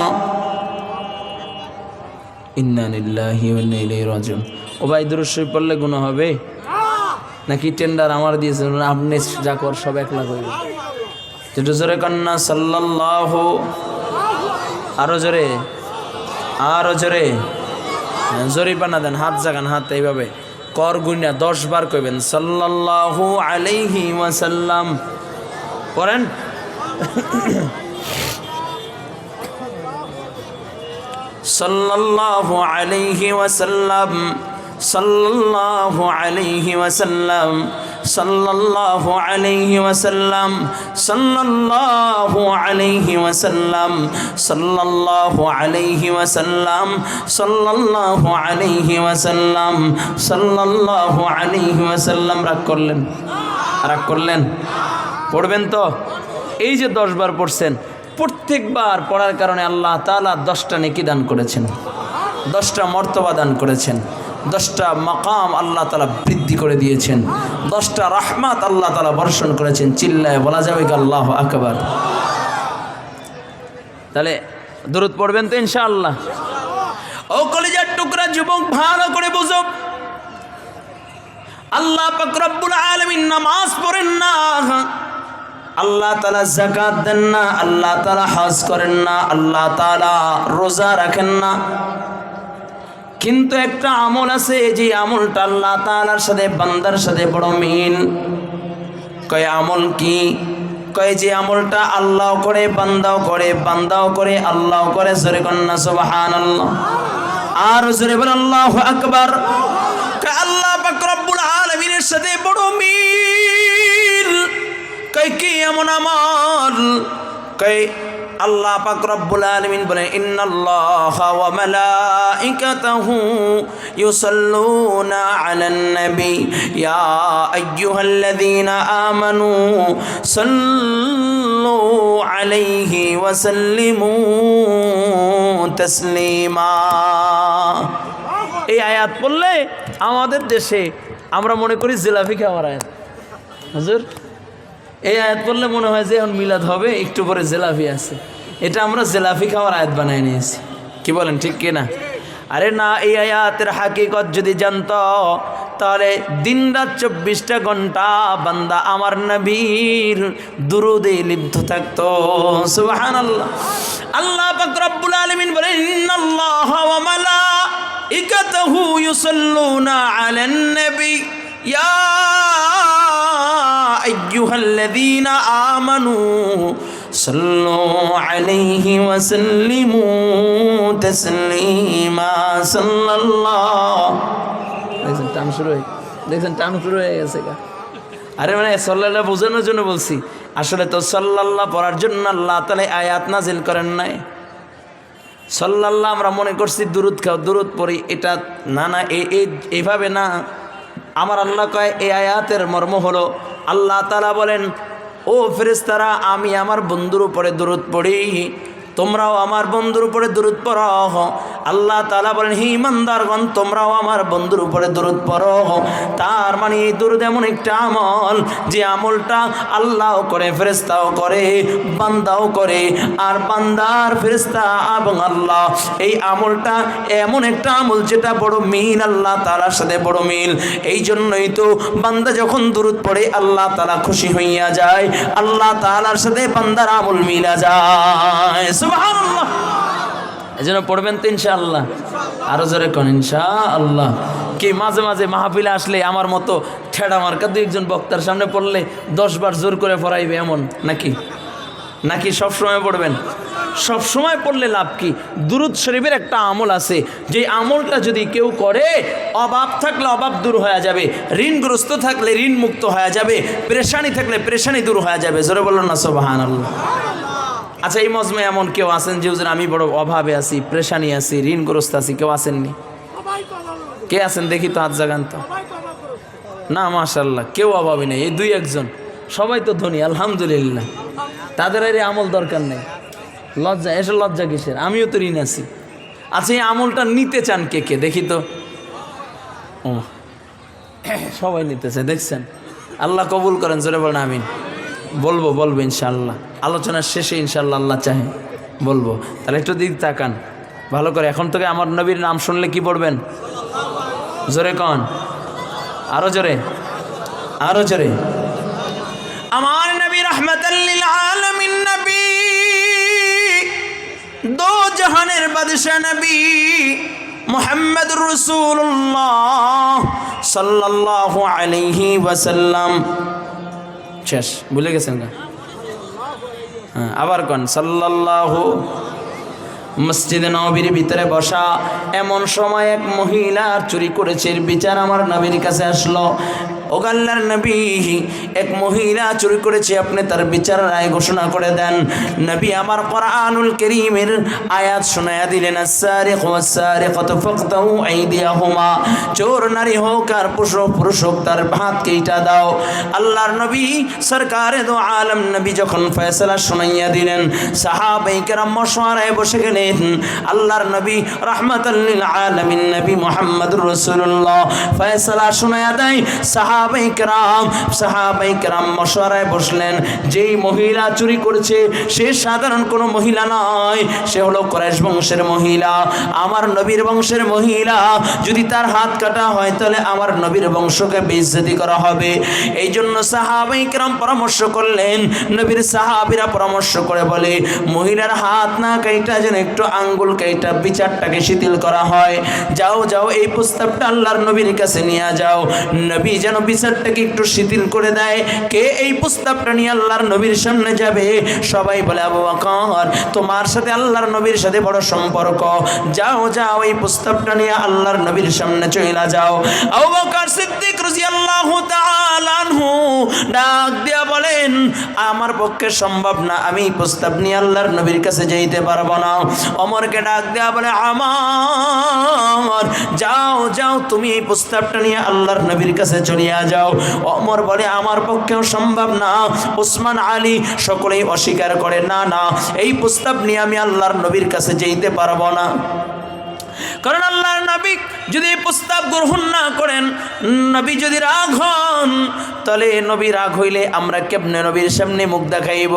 ইন্না লিল্লাহি ওয়া ইন্না ইলাইহি রাজিউন। ও ভাই, দুরূদ শরীফ পড়লে গুনাহ হবে নাকি? টেন্ডার আমার দিয়েছেন, আপনি যা কর সব একলা করবেন। যেটা জোরে কন্যা সাল্লাল্লাহু, আরো জোরে, আরো জোরে, জরিপানা দেন, হাত জাগান, হাত এইভাবে কর গুণা 10 বার কইবেন সাল্লাল্লাহু আলাইহি ওয়াসাল্লাম। করেন সাল্লাল্লাহু আলাইহি ওয়াসাল্লাম, সাল্লাল্লাহু আলাইহি ওয়াসাল্লাম, সাল্লাল্লাহু আলাইহি ওয়াসাল্লাম, সাল্লাল্লাহু আলাইহি ওয়াসাল্লাম, সাল্লাল্লাহু আলাইহি ওয়াসাল্লাম, সাল্লাল্লাহু আলাইহি ওয়াসাল্লাম, সাল্লাল্লাহু আলাইহি ওয়াসাল্লাম। রাগ করলেন? রাগ করলেন? পড়বেন তো? এই যে 10 বার পড়ছেন, প্রত্যেকবার পড়ার কারণে আল্লাহ তাআলা 10টা নেকি দান করেছেন, 10টা মর্তবা দান করেছেন। 10টা মাকাম আল্লাহ তাআলা বৃদ্ধি করে দিয়েছেন, 10টা রহমত আল্লাহ তাআলা বর্ষণ করেছেন। চিল্লায় বলা যাবে কি আল্লাহু আকবার? তাহলে দরুদ পড়বেন তো ইনশাআল্লাহ। ও কলিজার টুকরা যুবক, ভালো করে বুঝো, আল্লাহ পাক রব্বুল আলামিন নামাজ পড়েন না, আল্লাহ তাআলা যাকাত দেন না, আল্লাহ তাআলা হজ করেন না, আল্লাহ তাআলা রোজা রাখেন না, কিন্তু একটা আমল আছে যে আমলটা আল্লাহ তাআলার সাথে বান্দার সাথে বড় মিল। কয় আমল কি? কয় যে আমলটা আল্লাহ করে, বান্দাও করে, বান্দাও করে, আল্লাহ করে। জোরে কন্না সুবহানাল্লাহ, আর জোরে বল আল্লাহু আকবার। কয় আল্লাহ পাক রব্বুল আলামিনের সাথে বড় মিল। কয় কি এমন আমল? কয় আল্লাহ পাক রব্বুল আলামিন বলেন, ইন্নাল্লাহা ওয়া মালাইকাতাহু ইউসাল্লুনা আলান নবী ইয়া আইয়ুহাল্লাযীনা আমানু সাল্লু আলাইহি ওয়া সাল্লিমু তাসলিমা। এই আয়াত পড়লে আমাদের দেশে আমরা মনে করি জিলাপি খাওয়ার আয়াত। হুজুর, এই আয়াত পড়লে মনে হয় যে এখন মিলাদ হবে, একটু পরে জিলাপি আছে, এটা আমরা জিলাপি খাওয়ার আয়াত বানাই নিয়েছি। কি বলেন, ঠিক কিনা? আরে না, এই আয়াতের হাকিকত যদি জানতো তাহলে দিন রাত 24টা ঘন্টা বান্দা আমার নবীর দুরুদে লিপ্ত থাকতো। সুবহানাল্লাহ। আল্লাহ পাক রব্বুল আলামিন বলেন, ইন্নাল্লাহা ওয়া মালাইকাতাহু ইউসাল্লুনা আলান নবী ইয়া আইয়ুহাল্লাযীনা আমানু সাল্লু আলাইহি ওয়া সাল্লিমু তাসলিমা। সাল্লাল্লাহু, দেখেন টান শুরু হয়ে গেছে। আরে মানে সাল্লাল্লাহ বোঝানোর জন্য বলছি, আসলে তো সাল্লাল্লাহ পড়ার জন্য আল্লাহ তাআলা আয়াত নাজিল করেন নাই। সাল্লাল্লাহ আমরা মনে করছি দুরুদ খাও, দুরুদ পড়ি, এটা না না, এইভাবে না। আমার আল্লাহ কয়, এই আয়াতের মর্ম হলো আল্লাহ তাআলা বলেন, ও ফেরেশতারা, আমি আমার বন্ধুর উপরে দুরুদ পড়ি, তোমরাও আমার বন্ধুর উপরে দুরুদ পড়ো। আল্লাহ তাআলা বলেন, হে ইমানদারগণ, তোমরাও আমার বন্ধুর উপরে দুরুদ পড়ো। তার মানে এই দুরুদ এমন একটা আমল যে আমলটা আল্লাহও করে, ফেরেশতাও করে, বান্দাও করে। আর বান্দার, ফেরেশতা এবং আল্লাহ, এই আমলটা এমন একটা আমল যেটা বড় মিল, আল্লাহ তাআলার সাথে বড় মিল। এই জন্যই তো বান্দা যখন দুরুদ পড়ে আল্লাহ তাআলা খুশি হইয়া যায়, আল্লাহ তাআলার সাথে বান্দার আমল মিলা যায়। সুবহানাল্লাহ। এজন্য পড়বেন তো ইনশাআল্লাহ, আরো জোরে কোন ইনশাআল্লাহ। কি মাঝে মাঝে মাহফিলে আসলে আমার মতো ঠেড়া মার্কা দুই একজন বক্তার সামনে পড়লে 10 বার জোর করে পড়াইবে এমন নাকি? নাকি সব সময় পড়বেন? সব সময় পড়লে লাভ কি? দুরুদ শরীফের একটা আমল আছে, যে আমলটা যদি কেউ করে, অভাব থাকলে অভাব দূর হয়ে যাবে, ঋণগ্রস্ত থাকলে ঋণ মুক্ত হয়ে যাবে, পেরেশানি থাকলে পেরেশানি দূর হয়ে যাবে। জোরে বলুন না সুবহানাল্লাহ। আচ্ছা, এই মজমে এমন কেউ আছেন যে হুজুর আমি বড় অভাবে আছি, পেরেশানি আছি, ঋণগ্রস্ত আছি? কেউ আসেননি? কে আছেন দেখি তো, হাত জাগান তো। না, মাশাআল্লাহ, কেউ অভাবে নেই, এই 2-1 জন, সবাই তো ধনী আলহামদুলিল্লাহ। তাদের এই আমল দরকার নেই। লজ্জা, এসে লজ্জা কিসের? আমিও তো ঋণ আছি। আচ্ছা, এই আমলটা নিতে চান কে কে দেখি তো? ও, সবাই নিতেছে, দেখছেন? আল্লাহ কবুল করেন, জোরে বলেন আমিন। বলবো ইনশাআল্লাহ, আলোচনার শেষে ইনশাআল্লাহ, আল্লাহ চাহে বলবো। তাহলে একটু দিক তাকান ভালো করে। এখন থেকে আমার নবীর নাম শুনলে কি পড়বেন? জোরে কন, আরো জোরে, আরো জোরে। আমার নবী রাহমাতাল লিল আলামিন নবী, দো জাহানের বাদশা নবী মুহাম্মদুর রাসূলুল্লাহ সাল্লাল্লাহু আলাইহি ওয়াসাল্লাম। শেষ, ভুলে গেছেন না? হ্যাঁ, আবার কোন সাল্লাল্লাহু। মসজিদে নববীর ভিতরে বসা, এমন সময় এক মহিলা চুরি করেছে, বিচার আমার নবীর কাছে আসলো। ও আল্লাহর নবী, এক মহিলা চুরি করেছে, আপনি তার বিচার রায় ঘোষণা করে দেন। নবী আমার কোরআনুল কারীমের আয়াত শোনায়া দিলেন, আস-সারিকু ওয়াস-সারিকাতু ফাকতাউ আইদিয়াহুমা, চোর নারী হোক আর পুরুষ হোক তার হাত কেটে দাও। আল্লাহর নবী সরকারে দো আলম নবী যখন ফয়সালা শোনাইয়া দিলেন, সাহাবায়ে কেরাম মশওয়ারায় বসে গেলেন। আল্লাহর নবী রাহমাতাল লিল আলামিন নবী মুহাম্মদুর রাসূলুল্লাহ ফয়সালা শোনায়া দেয়। সাহাবায়ে কেরাম মশওয়ারায় বসলেন। যেই মহিলা চুরি করেছে সে সাধারণ কোনো মহিলা নয়, সে হলো কুরাইশ বংশের মহিলা, আমার নবীর বংশের মহিলা। যদি তার হাত কাটা হয় তাহলে আমার নবীর বংশকে বেইজ্জতি করা হবে। এই জন্য সাহাবায়ে কেরাম পরামর্শ করলেন, নবীর সাহাবীরা পরামর্শ করে বলে, মহিলার হাত না কাইটা যেন একটু আঙ্গুল কাইটা বিচারটাকে শিথিল করা হয়। যাও যাও এই প্রস্তাবটা আল্লাহর নবীর কাছে নিয়ে যাও, নবী যেন বিচারটাকে একটু শিথিল করে দেয়। কে এই প্রস্তাবটা নিয়ে আল্লাহর নবীর সামনে যাবে? সবাই বলে, আবু বকর, তোমার সাথে আল্লাহর নবীর সাথে বড় সম্পর্ক, যাও যাও এই প্রস্তাবটা নিয়ে আল্লাহর নবীর সামনে চলে যাও। আবু বকর সিদ্দিক রাদিয়াল্লাহু তাআলা আনহু ডাক দিয়া বলেন, আমার পক্ষে সম্ভব না, আমি এই প্রস্তাব নিয়ে আল্লাহর নবীর কাছে যাইতে পারবো না। ওমরকে ডাক দিয়া বলে, আমার যাও যাও তুমি এই প্রস্তাবটা নিয়ে আল্লাহর নবীর কাছে চলিয়া যাও। ওমর বলে, আমার পক্ষেও সম্ভব না। ওসমান, আলী সকলেই অস্বীকার করে, না না এই প্রস্তাব নিয়ে আমি আল্লাহর নবীর কাছে যাইতে পারবো না। কারণ আল্লাহর নবী যদি এই প্রস্তাব গ্রহণ না করেন, নবী যদি রাগ হন, তাহলে নবী রাগ হইলে আমরা কেমনে নবীর সামনে মুখ দেখাইব?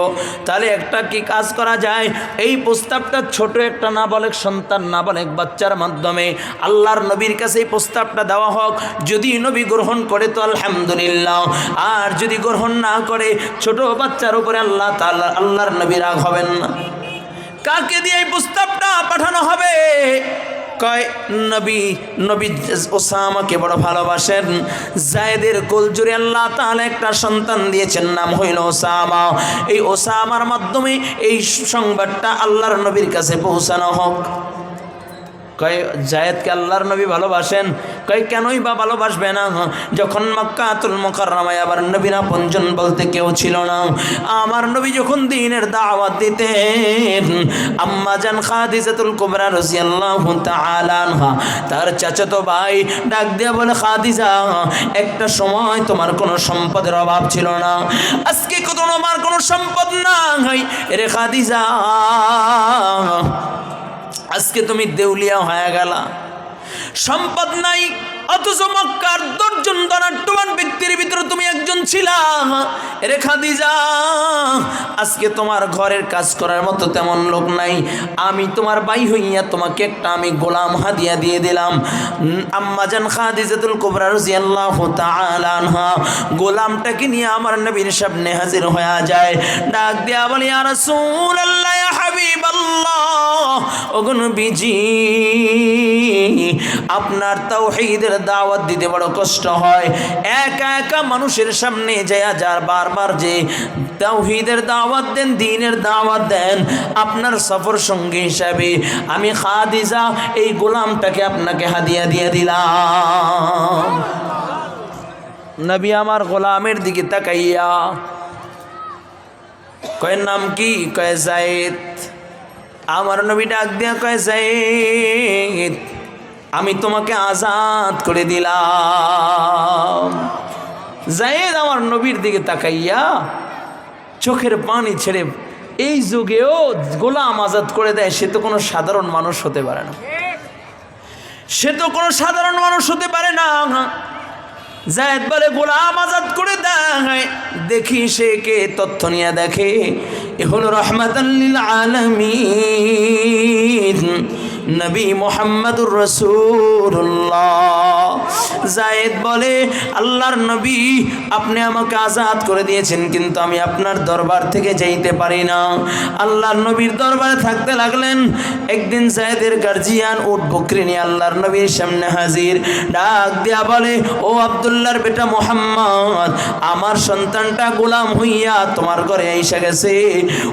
তাহলে একটা কি কাজ করা যায়, এই প্রস্তাবটা ছোট একটা নাবালক সন্তান, নাবালক বাচ্চার মাধ্যমে আল্লাহর নবীর কাছে এই প্রস্তাবটা দেওয়া হোক। যদি নবী গ্রহণ করে তো আলহামদুলিল্লাহ, আর যদি গ্রহণ না করে ছোট বাচ্চার উপরে আল্লাহর নবী রাগ হবেন না। কাকে দিয়ে এই প্রস্তাবটা পাঠানো হবে? কয় নবী ওসামাকে বড় ভালোবাসেন। জায়েদের কোলজুরে আল্লাহ তাআলা একটা সন্তান দিয়েছেন, নাম হইল ওসামা। এই ওসামার মাধ্যমে এই সংবাদটা আল্লাহর নবীর কাছে পৌঁছানো হোক। কয় জায়েদকে আল্লাহর নবী ভালোবাসেন? কয় কেনই বা ভালোবাসবে না, যখন মক্কাতুল মুকাররমায় আবার নবীর আপনজন বলতে কেউ ছিল না। আমার নবী যখন দ্বীনের দাওয়াত দিতেন, আম্মা জান খাদিজাতুল কুবরা রাদিয়াল্লাহু তাআলা আনহা তার চাচাতো ভাই ডাক দিয়া বলে, খাদিজা, একটা সময় তোমার কোনো সম্পদের অভাব ছিল না, আজকে তোমার কোনো সম্পদ নাই রে খাদিজা, আজকে তুমি দেউলিয়া হয়ে গেলা, সম্পদ নাই, অথচ মক্কার 10 জন ধনাঢ্যবান ব্যক্তির ভিতরে তুমি একজন ছিলা রে খাদিজা। আজকে তোমার ঘরের কাজ করার মতো তেমন লোক নাই, আমি তোমার ভাই হইয়া তোমাকে একটা আমি গোলাম হাদিয়া দিয়ে দিলাম। আম্মা জান খাদিজাতুল কুবরা রাদিয়াল্লাহু তাআলা আনহা গোলামটাকে নিয়ে আমার নবীর সামনে হাজির হয়ে যায়। ডাক দিয়া বলে, ইয়া রাসূলুল্লাহ, ইয়া হাবিবাল্লাহ, ওগো নবীজি, আপনার তাওহীদের দাওয়াত দিতে বড় কষ্ট হয়। একা একা মানুষের সামনে যায় যার বারবার যে তাওহীদের দাওয়াত দেন, দ্বীনের দাওয়াত দেন, আপনার সফর সঙ্গী হিসাবে আমি খাদিজা এই গোলামটাকে আপনাকে হাদিয়া দিয়ে দিলাম। নবী আমার গোলামের দিকে তাকাইয়া কয়, নাম কি? কয় যায়েদ। আমার নবী ডাক দিয়া কয়, যায়েদ, আমি তোমাকে আজাদ করে দিলাম। যায়েদ আমার নবীর দিকে তাকাইয়া চোখের পানি ছেড়ে, এই যুগেও গোলাম আজাদ করে দেয়, সে তো কোনো সাধারণ মানুষ হতে পারে না, সে তো কোনো সাধারণ মানুষ হতে পারে না। যায়েদ বলে, গোলাম আজাদ করে দেয়, দেখি সে কে। তথ্য নিয়ে দেখে এ হলো রাহমাতাল লিল আলামিন নবী মুহাম্মদুর রাসূলুল্লাহ। যায়েদ বলে, আল্লাহর নবী, আপনি আমাকে আজাদ করে দিয়েছেন, কিন্তু আমি আপনার দরবার থেকে যাইতে পারি না। আল্লাহর নবীর দরবারে থাকতে লাগলেন। একদিন যায়েদের গার্জিয়ান উট বকরি নিয়ে আল্লাহর নবীর সামনে হাজির। ডাক দিয়া বলে, ও আব্দুল্লাহর বেটা মুহাম্মদ, আমার সন্তানটা গোলাম হইয়া তোমার ঘরে এসে গেছে।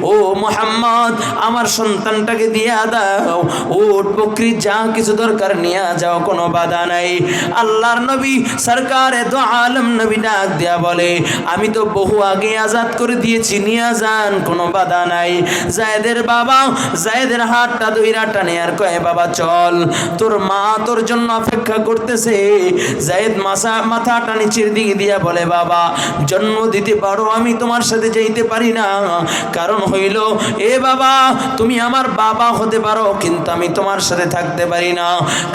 ও মুহাম্মদ, আমার সন্তানটাকে দিয়া দাও। ও উট বকরি যা কিছু দরকার নিয়ে যাও, কোনো বাধা নাই। আল্লাহর নবী সরকারে দো আলম নবী ডাক দেয়া বলে, আমি তো বহু আগে আজাদ করে দিয়েছি, নিয়ে যান, কোনো বাধা নাই। জায়েদের বাবা জায়েদের হাতটা ধইরা টানে আর কয়, বাবা চল, তোর মা তোর জন্য অপেক্ষা করতেছে। জায়েদ মাথাটা নিচের দিকে দিয়া বলে, বাবা জন্ম দিতে পারো, আমি তোমার সাথে যাইতে পারি না। কারণ হইল, এ বাবা তুমি আমার বাবা হতে পারো, কিন্তু আমি তোমার সাথে থাকতে পারি না।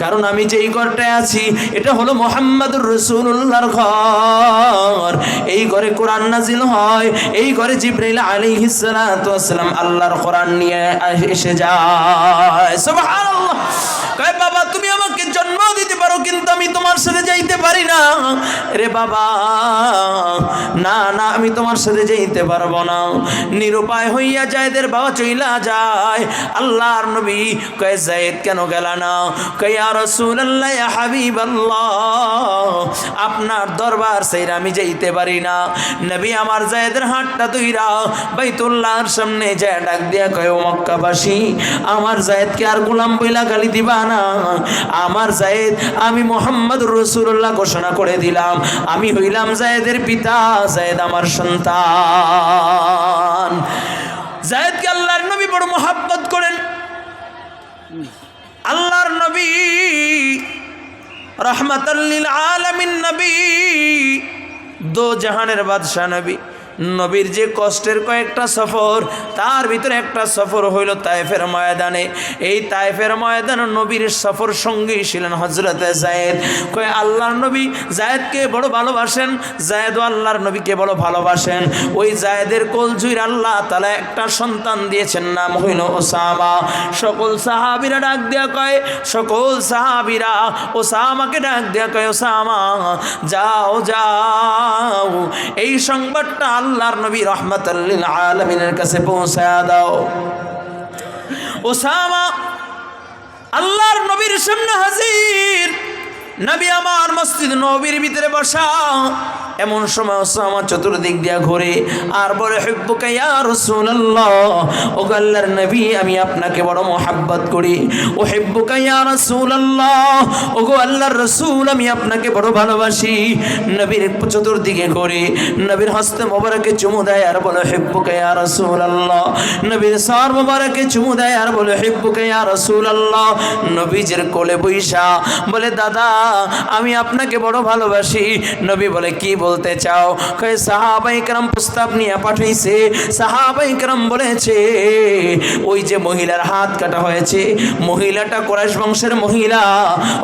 কারণ আমি যেই ঘরটায় আছি এটা হলো মুহাম্মদুর রাসূলুল্লাহর ঘর। এই ঘরে কোরআন নাজিল হয়, এই ঘরে জিবরাইল আলাইহিস সালাতু ওয়াস সালাম আল্লাহর কোরআন নিয়ে এসে যায়। সুবহানাল্লাহ। কয়, বাবা তুমি আমাকে জন্ম দিতে পারো, কিন্তু আমি তোমার সাথে যাইতে পারি না। রে বাবা না না, আমি তোমার সাথে যাইতে পারবো না। নিরুপায় হইয়া জায়েদের বাবা চইলা যায়। আল্লাহর নবী কয়, জায়েদ কেন গেলা না? কয়, ইয়া রাসূলুল্লাহ, ইয়া হাবিবাল্লাহ, আপনার দরবার ছাইরা আমি যাইতে পারি না। নবী আমার জায়েদের হাতটা ধইরা বাইতুল্লাহর সামনে যায় ডাক দিয়া কয়, ও মক্কাবাসী, আমার জায়েদকে আর গোলাম বইলা গালি দিবা না। আমার জায়েদ, আমি মুহাম্মদুর রাসূলুল্লাহ ঘোষণা করে দিলাম, আমি হইলাম জায়েদের পিতা, জায়েদ আমার সন্তান। জায়েদকে আল্লাহর নবী বড় মহব্বত করেন। আল্লাহর নবী রাহমাতাল লিল আলামিন নবী, দো জাহানের বাদশা নবী। নবীর যে কষ্টের কয়েকটা সফর, তার ভিতরে একটা সফর হইল তায়েফের ময়দানে। এই তায়েফের ময়দানে নবীর সফর সঙ্গী ছিলেন হযরতে জায়েদ। কয়, আল্লাহর নবী জায়েদকে বড় ভালোবাসেন, জায়েদও আল্লাহর নবীকে বড় ভালোবাসেন। ওই জায়েদের কোলজুইর আল্লাহ তাআলা একটা সন্তান দিয়েছেন, নাম হইল ওসামা। সকল সাহাবীরা ডাক দেয়া কয়, সকল সাহাবীরা ওসামাকে ডাক দেয়া কয়, ওসামা যাও যাও, এই সংবাদটা আল্লাহর নবী রাহমাতাল লিল আলামিনের কাছে পৌঁছায়া দাও। ওসামা আল্লাহর নবীর সামনে হাজির। নবী আমার মসজিদ নববীর ভিতরে বসা। এমন সময় ওসামা চতুর্দিক দিয়া ঘুরে আর বলে, হুব্বুকা ইয়া রাসূলুল্লাহ, ও আল্লাহর নবী আমি আপনাকে বড় মহব্বত করি। ও হুব্বুকা ইয়া রাসূলুল্লাহ, ও গো আল্লাহর রাসূল আমি আপনাকে বড় ভালোবাসি। নবীর চতুর্দিকে ঘুরে নবীর হস্তে মোবারকে চুমু দেয় আর বলে, হুব্বুকা ইয়া রাসূলুল্লাহ। নবীর সর মোবারকে চুমু দেয় আর বলে, হুব্বুকা ইয়া রাসূলুল্লাহ। নবীজির কোলে বৈশা বলে, দাদা আমি আপনাকে বড় ভালোবাসি। নবী বলে, কি বলতে চাও? কয়, সাহাবায়ে কেরাম প্রস্তাব নিয়ে পাঠাইছে। সাহাবায়ে কেরাম বলেছে, ওই যে মহিলার হাত কাটা হয়েছে, মহিলাটা কুরাইশ বংশের মহিলা।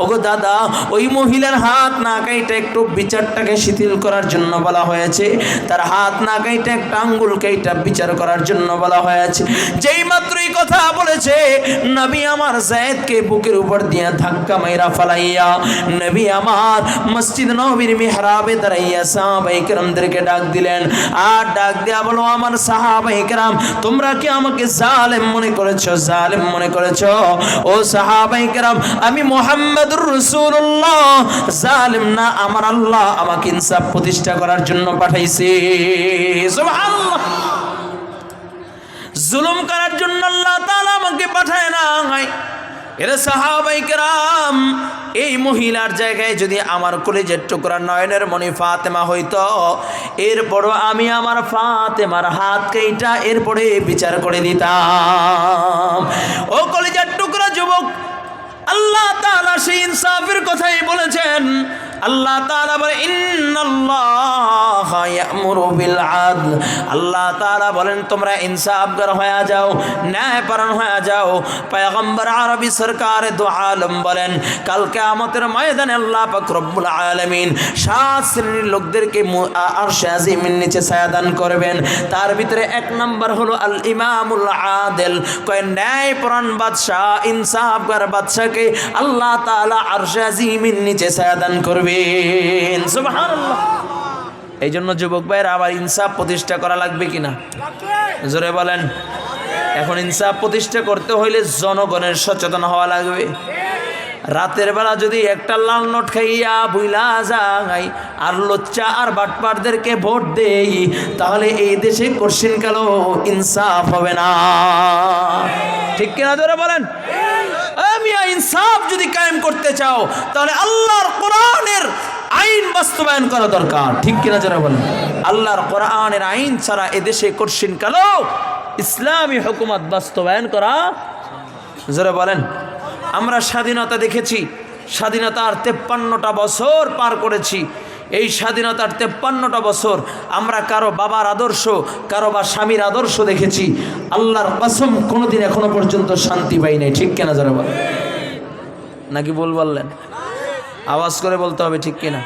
ওগো দাদা, ওই মহিলার হাত না কাইটা একটু বিচারটাকে শিথিল করার জন্য বলা হয়েছে। তার হাত না কাইটা একটা আঙ্গুল কাইটা বিচার করার জন্য বলা হয়েছে। যেই মাত্রই কথা বলেছে, নবী আমার জায়েদকে বুকের উপর দিয়ে ধাক্কা মাইরা ফালাইয়া নবী আমার মসজিদ নববীর মিহরাবে দাঁড়াইয়া সাহাবায়ে কেরামদেরকে ডাক দিলেন। আর ডাক দেয়া বলো, আমার সাহাবায়ে কেরাম, তোমরা কি আমাকে জালেম মনে করেছো? জালেম মনে করেছো? ও সাহাবায়ে কেরাম, আমি মুহাম্মদুর রাসূলুল্লাহ জালেম না, আমার আল্লাহ আমাকে ইনসাফ প্রতিষ্ঠা করার জন্য পাঠাইছে। সুবহানাল্লাহ। জুলুম করার জন্য আল্লাহ তাআলা আমাকে পাঠায় নাই। এরা সাহাবায়ে কেরাম, এই মহিলার জায়গায় যদি আমার কলিজার টুকরা নয়নের মণি ফাতেমা হইতো, এরপরও আমি আমার ফাতেমার হাত কেইটা এরপরে বিচার করে দিতাম। ও কলিজার টুকরা যুবক, আল্লাহ তাআলা সেই ইনসাফের কথাই বলেছেন। আল্লাহ তাআলা বলে, ইন্নাল্লাহা ইয়ামুরু বিল আদল। আল্লাহ তাআলা বলেন, তোমরা ইনসাফগার হয়ে যাও, ন্যায়পরায়ণ হয়ে যাও। পয়গম্বর আরবী সরকার দু আলম বলেন, কাল কিয়ামতের ময়দানে আল্লাহ পাক রব্বুল আলামিন 7 শ্রেণীর লোকদেরকে আরশে আজিমের নিচে ছায়া দান করবেন। তার ভিতরে 1 নাম্বার হলো আল ইমামুল আদিল। কয়, ন্যায়পরায়ণ বাদশা, ইনসাফগার বাদশাকে আল্লাহ তাআলা আরশে আজিমের নিচে ছায়া দান করবে। সুবহানাল্লাহ। এই জন্য যুবক ভাইরা, আবার ইনসাফ প্রতিষ্ঠা করা লাগবে কিনা? জোরে বলেন। এখন ইনসাফ প্রতিষ্ঠা করতে হইলে জনগণের সচেতন হওয়া লাগবে। রাতের বেলা যদি একটা লাল নোট খাইয়া বুইলা যাই আর লোচ্চা আর বাটপারদেরকে ভোট দেই, তাহলে এই দেশে কোশ্চিন কাল ইনসাফ হবে না। ঠিক কিনা ধরে বলেন? মিয়া, ইনসাফ যদি কায়েম করতে চাও তাহলে আল্লাহর কোরআনের আইন বাস্তবায়ন করা দরকার। ঠিক কিনা যারা বলেন? আল্লাহর কোরআনের আইন ছাড়া এদেশে কোশ্চিন কাল ইসলামী হুকুমত বাস্তবায়ন করা। যারা বলেন, আমরা স্বাধীনতা দেখেছি, স্বাধীনতার 53টা বছর পার করেছি। এই স্বাধীনতার 53টা বছর আমরা কারো বাবার আদর্শ, কারো বা স্বামীর আদর্শ দেখেছি। আল্লাহর কসম কোনোদিন এখনো পর্যন্ত শান্তি পাই নাই। ঠিক কিনা যারা বলেন? নাকি ভুল বললেন? আওয়াজ করে বলতে হবে ঠিক কিনা।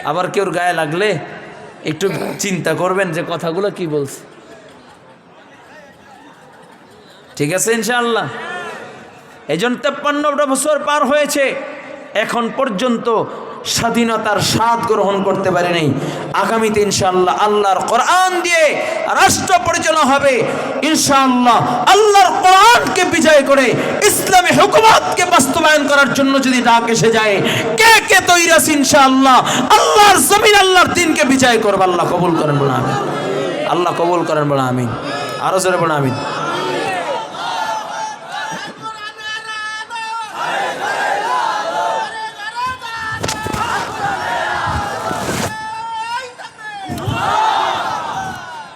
আবার কেউর গায়ে লাগলে একটু চিন্তা করবেন যে কথাগুলো কি বলছে। ঠিক আছে ইনশাআল্লাহ। এই জন্য 53টা বছর পার হয়েছে, এখন পর্যন্ত স্বাধীনতার স্বাদ গ্রহণ করতে পারি নাই। আগামীতে ইনশাআল্লাহ আল্লাহর কোরআন দিয়ে রাষ্ট্র পরিচালনা হবে ইনশাআল্লাহ। আল্লাহর কোরআনকে বিজয় করে ইসলামী হুকুমতকে বাস্তবায়ন করার জন্য যদি ডাক এসে যায়, কে কে তৈরি আছে ইনশাআল্লাহ আল্লাহর জমিন আল্লাহর দ্বীনকে বিজয় করবে। আল্লাহ কবুল করেন বলে আমিন। আল্লাহ কবুল করেন বলে আমিন। আরো জোরে বলে আমিন।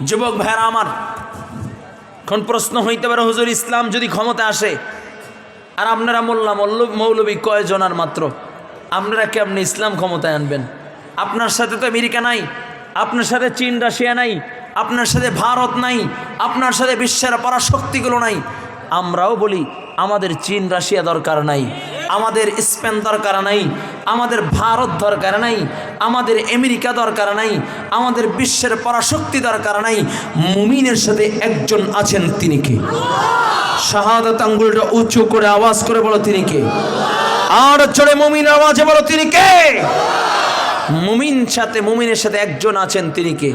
যুবক ভাইরা আমার, এখন প্রশ্ন হইতে পারে, হুজুর ইসলাম যদি ক্ষমতা আসে আর আপনারা মোল্লা মৌলবী কয়জনার মাত্র, আপনারা কেমনি ইসলাম ক্ষমতায় আনবেন? আপনার সাথে তো আমেরিকা নাই, আপনার সাথে চীন রাশিয়া নাই, আপনার সাথে ভারত নাই, আপনার সাথে বিশ্বের পরাশক্তিগুলো নাই। আমরাও বলি আমাদের চীন রাশিয়া দরকার নাই, আমাদের স্পেন দরকার নাই, আমাদের ভারত দরকার নাই, আমাদের আমেরিকা দরকার নাই, আমাদের বিশ্বের পরাশক্তি দরকার নাই। মুমিনের সাথে একজন আছেন, তিনি কে? শাহাদাত আঙ্গুলটা উঁচু করে আওয়াজ করে বলো, তিনি কে? আর জোরে মুমিন আওয়াজে বলো, তিনি কে? মুমিনের সাথে একজন আছেন, তিনি কে?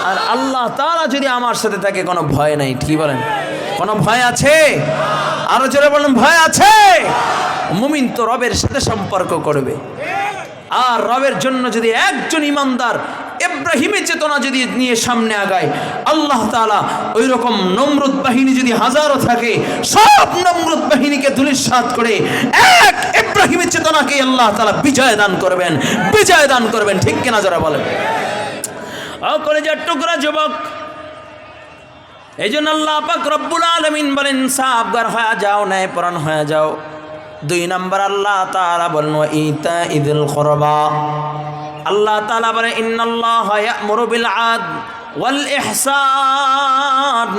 আর আল্লাহ তাআলা যদি আমার সাথে থাকে, কোনো ভয় নাই। ঠিক বলেন? কোনো ভয় আছে? আরো জোরে বলেন, ভয় আছে? মুমিন তো রবের সাথে সম্পর্ক করবে। আর রবের জন্য যদি একজন ইমানদার ইব্রাহিমের চেতনা যদি নিয়ে সামনে আগায়, আল্লাহ তাআলা ওই রকম নমরুদ বাহিনী যদি হাজারো থাকে, সব নমরুদ বাহিনীকে ধূলিসাৎ করে এক ইব্রাহিমের চেতনাকে আল্লাহ তাআলা বিজয় দান করবেন, বিজয় দান করবেন। ঠিক কিনা যারা বলেন? কলেজার টুকরা যুবক, এই জন্য আল্লাহ পাক রব্বুল আলামিন বলেন, ইনসাফগার হয়ে যাও, ন্যায়পরায়ণ হয়ে যাও। 2 নম্বর আল্লাহ তাআলা বলেন, ওয়া ইতাইযিল কুরবা। আল্লাহ তাআলা বলেন, ইন্নাল্লাহা ইয়া'মুরু বিল আদল ওয়াল ইহসান।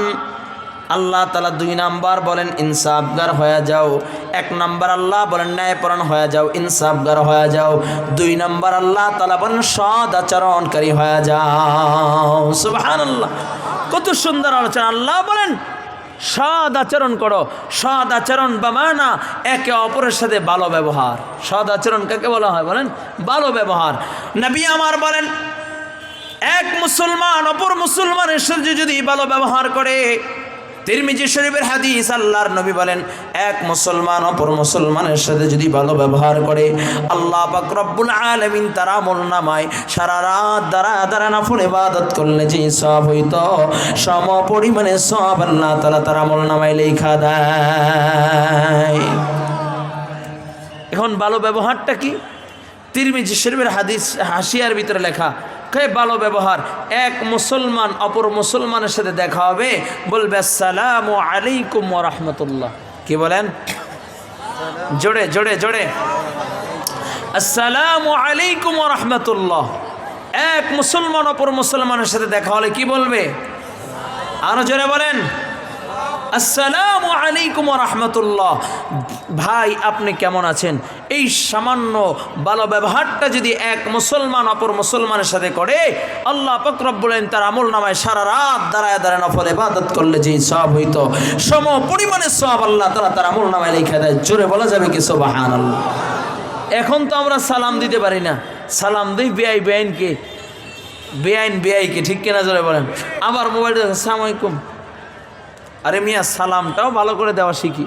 আল্লাহ তাআলা 2 নাম্বার বলেন ইনসাফগার হয়ে যাও। 1 নাম্বার আল্লাহ বলেন ন্যায়পরায়ণ হয়ে যাও, ইনসাফগার হয়ে যাও। 2 নাম্বার আল্লাহ তাআলা বলেন সৎ আচরণকারী হয়ে যাও। সুবহানাল্লাহ, কত সুন্দর আলোচনা। আল্লাহ বলেন সৎ আচরণ করো। সৎ আচরণ বা মানা একে অপরের সাথে ভালো ব্যবহার। সৎ আচরণ কাকে বলা হয় বলেন? ভালো ব্যবহার। নবী আমার বলেন, এক মুসলমান অপর মুসলমানের সাথে যদি ভালো ব্যবহার করে, তিরমিজি শরীফের হাদিস, আল্লাহর নবী বলেন, এক মুসলমান অপর মুসলমানের সাথে যদি ভালো ব্যবহার করে, আল্লাহ পাক রব্বুল আলামিন তার আমলনামায় সারা রাত দাঁড়া নফল ইবাদত করলে যে সওয়াব হইতো, সম পরিমাণে সওয়াব আল্লাহ তাআলা তার আমলনামায় লেখা দেয়। এখন ভালো ব্যবহারটা কি? তিরমিজি শরীফের হাদিস হাসিয়ার ভিতরে লেখা, ভালো ব্যবহার, এক মুসলমান অপর মুসলমানের সাথে দেখা হবে, বলবে আসসালামু আলাইকুম ওয়া রাহমাতুল্লাহ। কি বলেন? জোরে জোরে জোরে, আসসালামু আলাইকুম ওয়া রাহমাতুল্লাহ। এক মুসলমান অপর মুসলমানের সাথে দেখা হলে কি বলবে? আরো জোরে বলেন, আসসালামু আলাইকুম ওয়া রাহমাতুল্লাহ। ভাই আপনি কেমন আছেন? এই সামান্য ভালো ব্যবহারটা যদি এক মুসলমান অপর মুসলমানের সাথে করে, আল্লাহ পাক রব্বুল আলামিন তার আমলনামায় সারা রাত দাঁড়ায় নফল ইবাদত করলে যে সওয়াব হইতো, সম পরিমাণে সওয়াব আল্লাহ তাআলা তার আমলনামায় লিখে দেয়। জোরে বলা যাবে কি সুবহানাল্লাহ? এখন তো আমরা সালাম দিতে পারি না, সালাম দিই বেআইনকে, বেআইনকে। ঠিক কিনা জোরে বলেন? আবার মোবাইল আসসালামু আলাইকুম। আরে মিয়া, সালামটাও ভালো করে দেওয়া শিখি,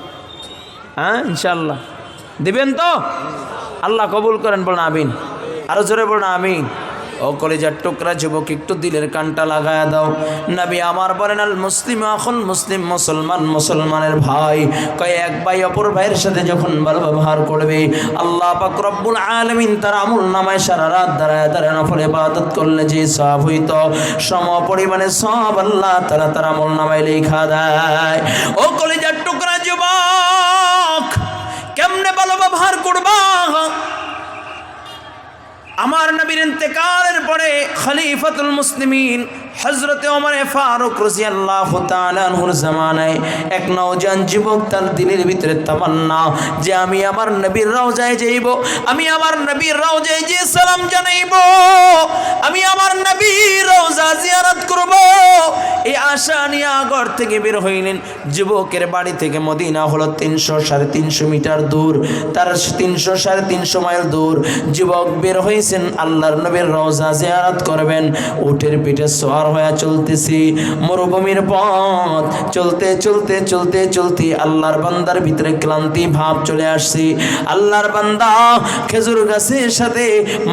হ্যাঁ ইনশাল্লাহ। দিবেন তো? আল্লাহ কবুল করেন, বলুন আমিন। আরো জোরে বলুন আমিন। ও কলেজার টুকরা যুবক, একটু দিলের কানটা লাগায়া দাও। নবী আমার বলেন, আল মুসলিম আখুল মুসলিম, মুসলমান মুসলমানের ভাই। কয় এক ভাই অপর ভাইয়ের সাথে যখন ভালো ব্যবহার করবে, আল্লাহ পাক রব্বুল আলামিন তার আমল নামায় সারা রাত দাঁড়ায় দাঁড়ায় নফল ইবাদত করলে যে সওয়াব হইতো, সম পরিমাণে সওয়াব আল্লাহ তাআলা তার আমল নামায় লেখা দেয়। ও কলেজার টুকরা যুবক, কেমনে ভালো ব্যবহার করবা? আমার নবীর ইন্তেকালের পরে খলিফাতুল মুসলিমিন হযরতে ওমর ফারুক রাদিয়াল্লাহু তাআলা আনহুর জামানায় এক নওজোয়ান যুবক, তার দিলের ভিতরে তামান্না যে আমি আমার নবীর রওজায় যাইব, আমি আমার নবীর রওজায় যে সালাম জানাইব, আমি আমার নবীর রওজা জিয়ারত করব। এই আশা নিয়ে ঘর থেকে বের হইলেন। যুবকের বাড়ি থেকে মদিনা হলো 300-350 মিটার দূর, তার 300-350 মাইল দূর। যুবক বের হয়েছেন আল্লাহর নবীর রওজা জিয়ারত করবেন। উটের পিঠে সওয়ার হয়ে চলতেছি, মরুভূমির পথ চলতে চলতে চলতে চলতে আল্লাহর বান্দার ভিতরে ক্লান্তি ভাব চলে আসছে। আল্লাহর বান্দা খেজুর গাছের সাথে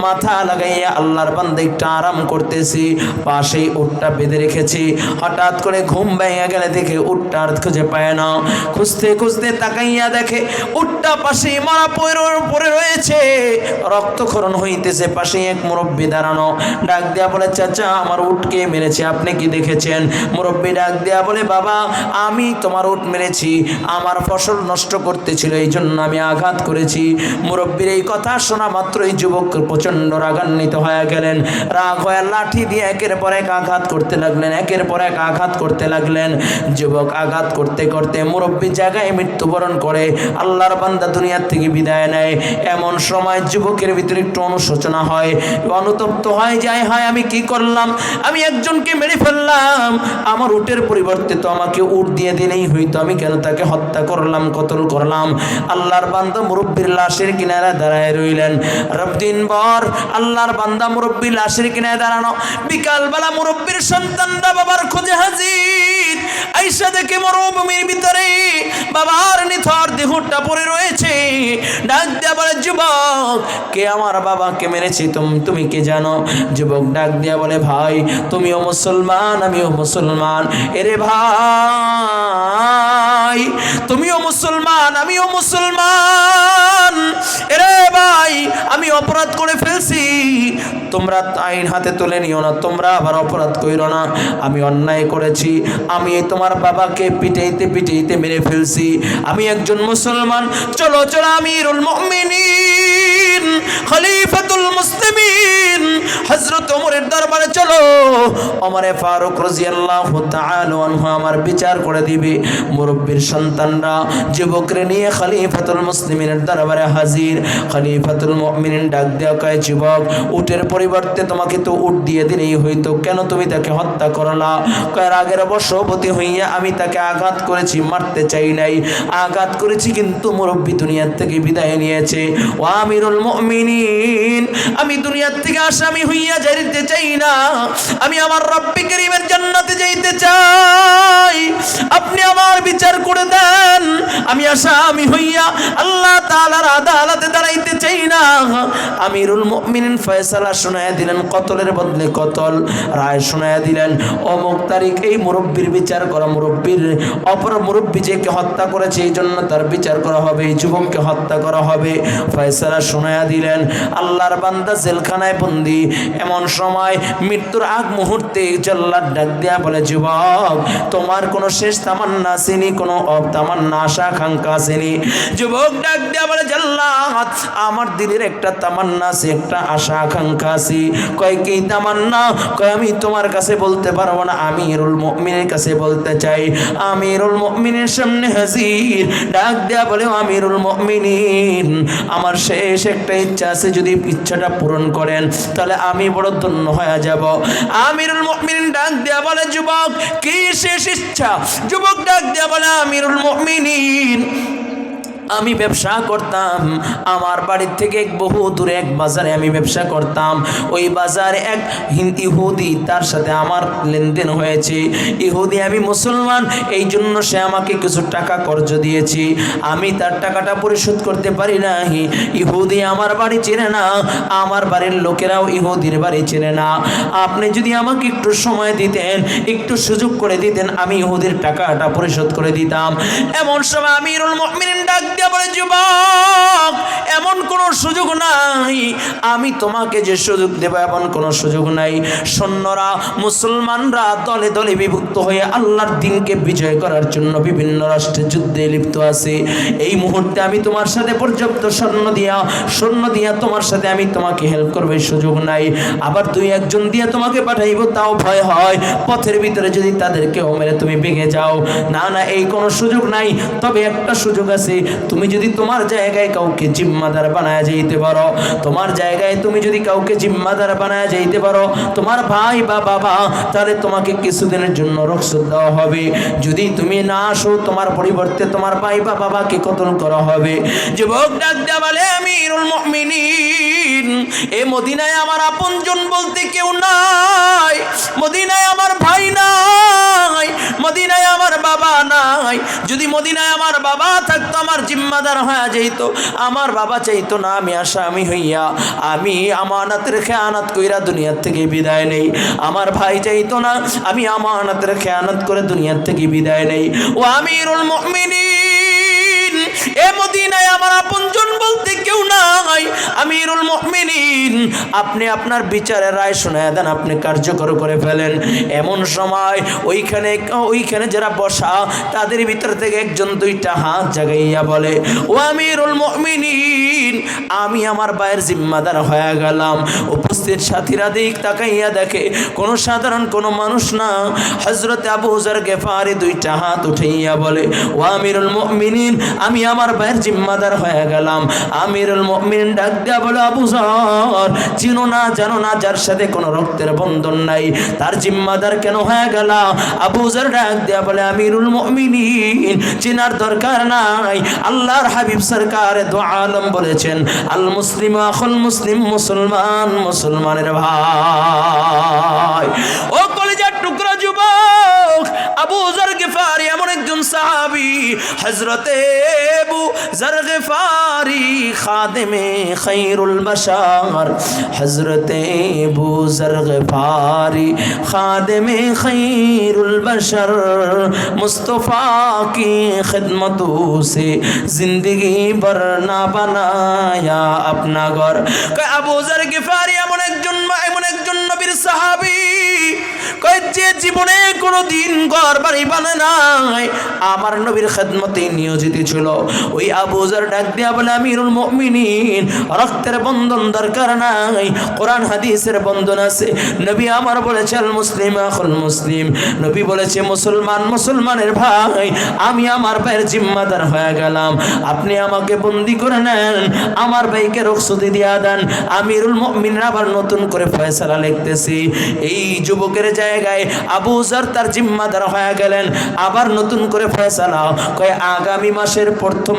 মাথা লাগাইয়া আল্লাহর বান্দা একটু আরাম করতেছি। পাশেই উটটা বেঁধে রেখেছি। হঠাৎ করে ঘুম ভেঙে গেলে দেখে উটটা আর খুঁজে পায় না। খুঁজতে খুঁজতে তাকাইয়া দেখে উটটা পাশে মারা পড়ে রয়েছে, রক্তক্ষরণ হইতেছে। পাশে এক মুরব্বি দাঁড়ানো, ডাক দেয়া বলে, চাচা আমার উটকে মেরেছে, আপনি কি দেখেছেন? মুরব্বি ডাক দেয়া বলে, বাবা আমি তোমার উট মেরেছি, আমার ফসল নষ্ট করতেছিল, এই জন্য আমি আঘাত করেছি। মুরব্বির এই কথা শোনা মাত্রই যুবক প্রচন্ড রাগান্বিত হয়ে গেলেন। রাগ হয়ে লাঠি দিয়ে একের পর এক আঘাত করতে লাগলেন, একের পর এক আঘাত করতে লাগলেন। যুবক আঘাত করতে করতে মুরব্বি জায়গায় মৃত্যুবরণ করে, আল্লাহর বান্দা দুনিয়ার থেকে বিদায় নেয়। এমন সময় যুবকের ভিতরে একটু অনুশোচনা হয়, অনুতপ্ত হয়, যায় হায় আমি কি করলাম, আমি একজনকে মেরে ফেললাম, আমার উটের পরিবর্তে তো আমাকে উট দিয়ে দিলেই হইতো, আমি কেন তাকে হত্যা করলাম, কতল করলাম। আল্লাহর বান্দা মুরব্বির লাশের কিনারে দাঁড়ায় রইলেন। দিন ভর আল্লাহর বান্দা মুরব্বির লাশের কিনারে দাঁড়ানো। বিকালবেলা মুরব্বির সন্তানরা বাবার খোঁজে হাজির। আইসা দেখে মরুভূমির ভিতরে বাবার নিথর দেহটা পড়ে রয়েছে। ডাক দিয়া বলে, যুবক কে আমার বাবাকে মেরেছে, তুমি কে জানো? যুবক ডাক দিয়া বলে, ভাই তুমিও মুসলমান আমিও মুসলমান। এরে ভাই তুমিও মুসলমান আমিও মুসলমান। এরে ভাই আমি অপরাধ করে ফেলছি, তোমরা আইন হাতে তুলে নিও না, তোমরা আবার অপরাধ কইরো না। আমি অন্যায় করেছি, আমি তোমার বাবাকে পিটাইতে পিটাইতে মেরে ফেলছি, আমি একজন মুসলমান। চলো চলো আমিরুল মুমিনিন খলিফাতুল মুসলিমিন হযরত ওমরের দরবারে চলো, ওমরে ফারুক রাদিয়াল্লাহু তাআলা আনহু আমার বিচার করে দিবে। মুরব্বির সন্তানরা যুবকরে নিয়ে খলিফাতুল মুসলিমিনের দরবারে হাজির। খলিফাতুল মুমিনিন ডাক দেয়া কয়, যুবক উটের পরিবর্তে তোমাকে তো উট দিয়ে দিলেই হইতো, কেন তুমি তাকে হত্যা করলা? কয় রাগের বশবর্তী হইয়া আমি তাকে আঘাত করেছি, মারতে চাই নাই, আঘাত করেছি কিন্তু মুরব্বি দুনিয়ার থেকে বিদায় নিয়েছে। ও আমিরুল মুমিনিন আমি দুনিয়ার থেকে আসামি হইয়া যাইতে চাই না, আমি আমার রব্বি কারীমের জান্নাতে যাইতে চাই, আপনি আমার বিচার করে দেন। আমি আসামি হইয়া আল্লাহ তাআলার আদালতে দাঁড়াইতে চাই না। আমিরুল মুমিনিন ফয়সালা শোনায়া দিলেন, কতলের বদলে কতল, রায় শোনায়া দিলেন, অমুক তারিখ এই মুরব্বির বিচার করা, মুরব্বির অপর মুরব্বি যে হত্যা করেছে এই জন্য তার বিচার করা হবে, এই যুবককে হত্যা করা হবে। ফয়সালা শোনায়া দিলেন। আল্লাহর বান্দা জেলখানায় বন্দী। এমন সময় মৃত্যুর আগ মুহূর্তে জল্লাদ ডাক দেয়া বলে, যুবক তোমার কোনো শেষ তামান্না আসেনি, কোনো তামান্না আশা আকাঙ্ক্ষা আসেনি? যুবক ডাক দেয়া বলে, জল্লাদ আমার দিলের একটা তামান্না আছে, একটা আশা আকাঙ্ক্ষা আছে। কয় কি তামান্না? কয় আমি তোমার কাছে বলতে পারবো না, আমিরুল মুমিনের কাছে বলতে চাই। আমিরুল মুমিনের সামনে হাজির। ডাক দেয়া বলে, আমিরুল মুমিনিন আমার শেষ একটা ইচ্ছা আছে, যদি ইচ্ছাটা পূরণ করেন তাহলে আমি বড় ধন্য হয়ে যাব। আমিরুল মুমিনিন ডাক দেয়া বলে, যুবক কি শেষ ইচ্ছা? যুবক ডাক দেয়া বলে, আমিরুল মুমিনিন আমি ব্যবসা করতাম, আমার বাড়ির থেকে বহু দূরে এক বাজারে আমি ব্যবসা করতাম। ওই বাজারে এক ইহুদি, তার সাথে আমার লেনদেন হয়েছে। ইহুদি, আমি মুসলমান, এই জন্য সে আমাকে কিছু টাকা কর্জ দিয়েছি, আমি তার টাকাটা পরিশোধ করতে পারি নাই। ইহুদি আমার বাড়ি চেনে না, আমার বাড়ির লোকেরাও ইহুদির বাড়ি চেনে না। আপনি যদি আমাকে একটু সময় দিতেন, একটু সুযোগ করে দিতেন, আমি ইহুদির টাকাটা পরিশোধ করে দিতাম। এমন সময় আমিরুল মুমিনিন ডাক দিয়ে বলে, যুবক, এমন কোনো সুযোগ নাই, আমি তোমাকে যে সুযোগ দেব এমন কোনো সুযোগ নাই। সৈন্যরা, মুসলমানরা দলে দলে বিভক্ত হয়ে আল্লাহর দ্বীনকে বিজয় করার জন্য বিভিন্ন রাষ্ট্রের যুদ্ধে লিপ্ত আছে। এই মুহূর্তে আমি তোমার সাথে পর্যাপ্ত সৈন্য দিয়া তোমার সাথে আমি তোমাকে হেল্প করবে সুযোগ নাই। আবার তুই একজন দিয়ে তোমাকে পাঠাইব, তাও ভয় হয় পথের ভিতরে যদি তাদেরকেও মেরে তুমি বেগে যাও। না না, এই কোনো সুযোগ নাই। তবে একটা সুযোগ আছে, তুমি যদি তোমার জায়গায় কাউকে জিম্মাদার বানায় যাইতে পারো, তোমার জায়গায় তুমি যদি কাউকে জিম্মাদার বানায় যাইতে পারো, তোমার ভাই বা বাবা, তাহলে তোমাকে কিছুদিনের জন্য রুখসত দেওয়া হবে। যদি তুমি না আসো, তোমার পরিবর্তে তোমার ভাই বা বাবাকে কতল করা হবে। যুবক ডাক দেয়া বলে, আমিরুল মুমিনিন, এ মদিনায় আমার আপনজন বলতে কেউ নাই, মদিনায় আমার ভাই নাই, মদিনায় আমার বাবা নাই। যদি মদিনায় আমার বাবা থাকতো, আমার জিম্মাদার হয়ে যেত। আমার বাবা চাইতো না আমি আসামি হইয়া আমি আমানতের খেয়ানত কইরা দুনিয়ার থেকে বিদায় নেই। আমার ভাই চাইতো না আমি আমানতের খেয়ানত করে দুনিয়ার থেকে বিদায় নেই। ও আমিরুল মুমিনিন, এ মদিনায় আমার আপনজন বলতে কেউ নাই। আমিরুল মুমিনিন, আপনি আপনার বিচারের রায় শোনায় দেন, আপনি কার্যকর করে ফেলেন। এমন সময় ওইখানে যারা বসা, তাদের ভিতর থেকে একজন দুইটা হাত জাগাইয়া বলে, ও আমিরুল মুমিনিন, আমি আমার ভাইয়ের জিম্মাদার হয়ে গেলাম। উপস্থিত সাথীরা দিক তাকাইয়া দেখে কোনো সাধারণ কোনো মানুষ না, হযরত আবু যর গিফারি দুইটা হাত উঠাইয়া বলে, ও আমিরুল মুমিনিন, আমি আমার ভাইয়ের জিম্মাদার হয়ে গেলাম। আমিরুল মুমিনিন ডাক দেয়া বলে, আবু যর, চিনো না জানো না, যার সাথে কোনো রক্তের বন্ধন নাই, তার জিম্মাদার কেন হয়ে গেল? আবু যর ডাক দেয়া বলে, আমিরুল মুমিনিন, চিনার দরকার নাই। আল্লাহর হাবিব সরকার দু আলম বলেছেন, আল মুসলিম আখুল মুসলিম, মুসলমান মুসলমানের ভাই। ও কলিজার টুকরা যুবক, আবু যর গিফারি এমন একজন সাহাবী, হযরতে আবু যর গিফারি খাদেমে খায়রুল বাশার, হযরতে আবু যর গিফারি খাদেমে খায়রুল বাশার, মুস্তফা की खिदमतों से जिंदगी भर ना बनाया अपना घर। আবু যর গিফারি এমন একজন নবীর সাহাবী, যে জীবনে কোনোদিন ঘর বাড়ি বানায় নাই, আমার নবীর খেদমতে নিয়োজিত ছিল। ওই আবু যর ডাক দিয়া বলে, আমিরুল মুমিনিন, রক্তের বন্ধন দরকার নাই, কোরআন হাদিসের বন্ধন আছে। নবী আমার বলেছে, আল মুসলিম আখুল মুসলিম, নবী বলেছে মুসলমান মুসলমানের ভাই। আমি আমার ভাইয়ের জিম্মাদার হয়ে গেলাম, আপনি আমাকে বন্দি করে নেন, আমার ভাইকে রুখসতি দিয়া দেন। আমিরুল মুমিনিন আবার নতুন করে ফয়সালা লিখতেছি। এই যুবকের জায়গায় আবু যর তার জিম্মাদার হয়ে গেলেন। আবার নতুন করে ফয়সালা, কয় আগামী মাসের প্রথম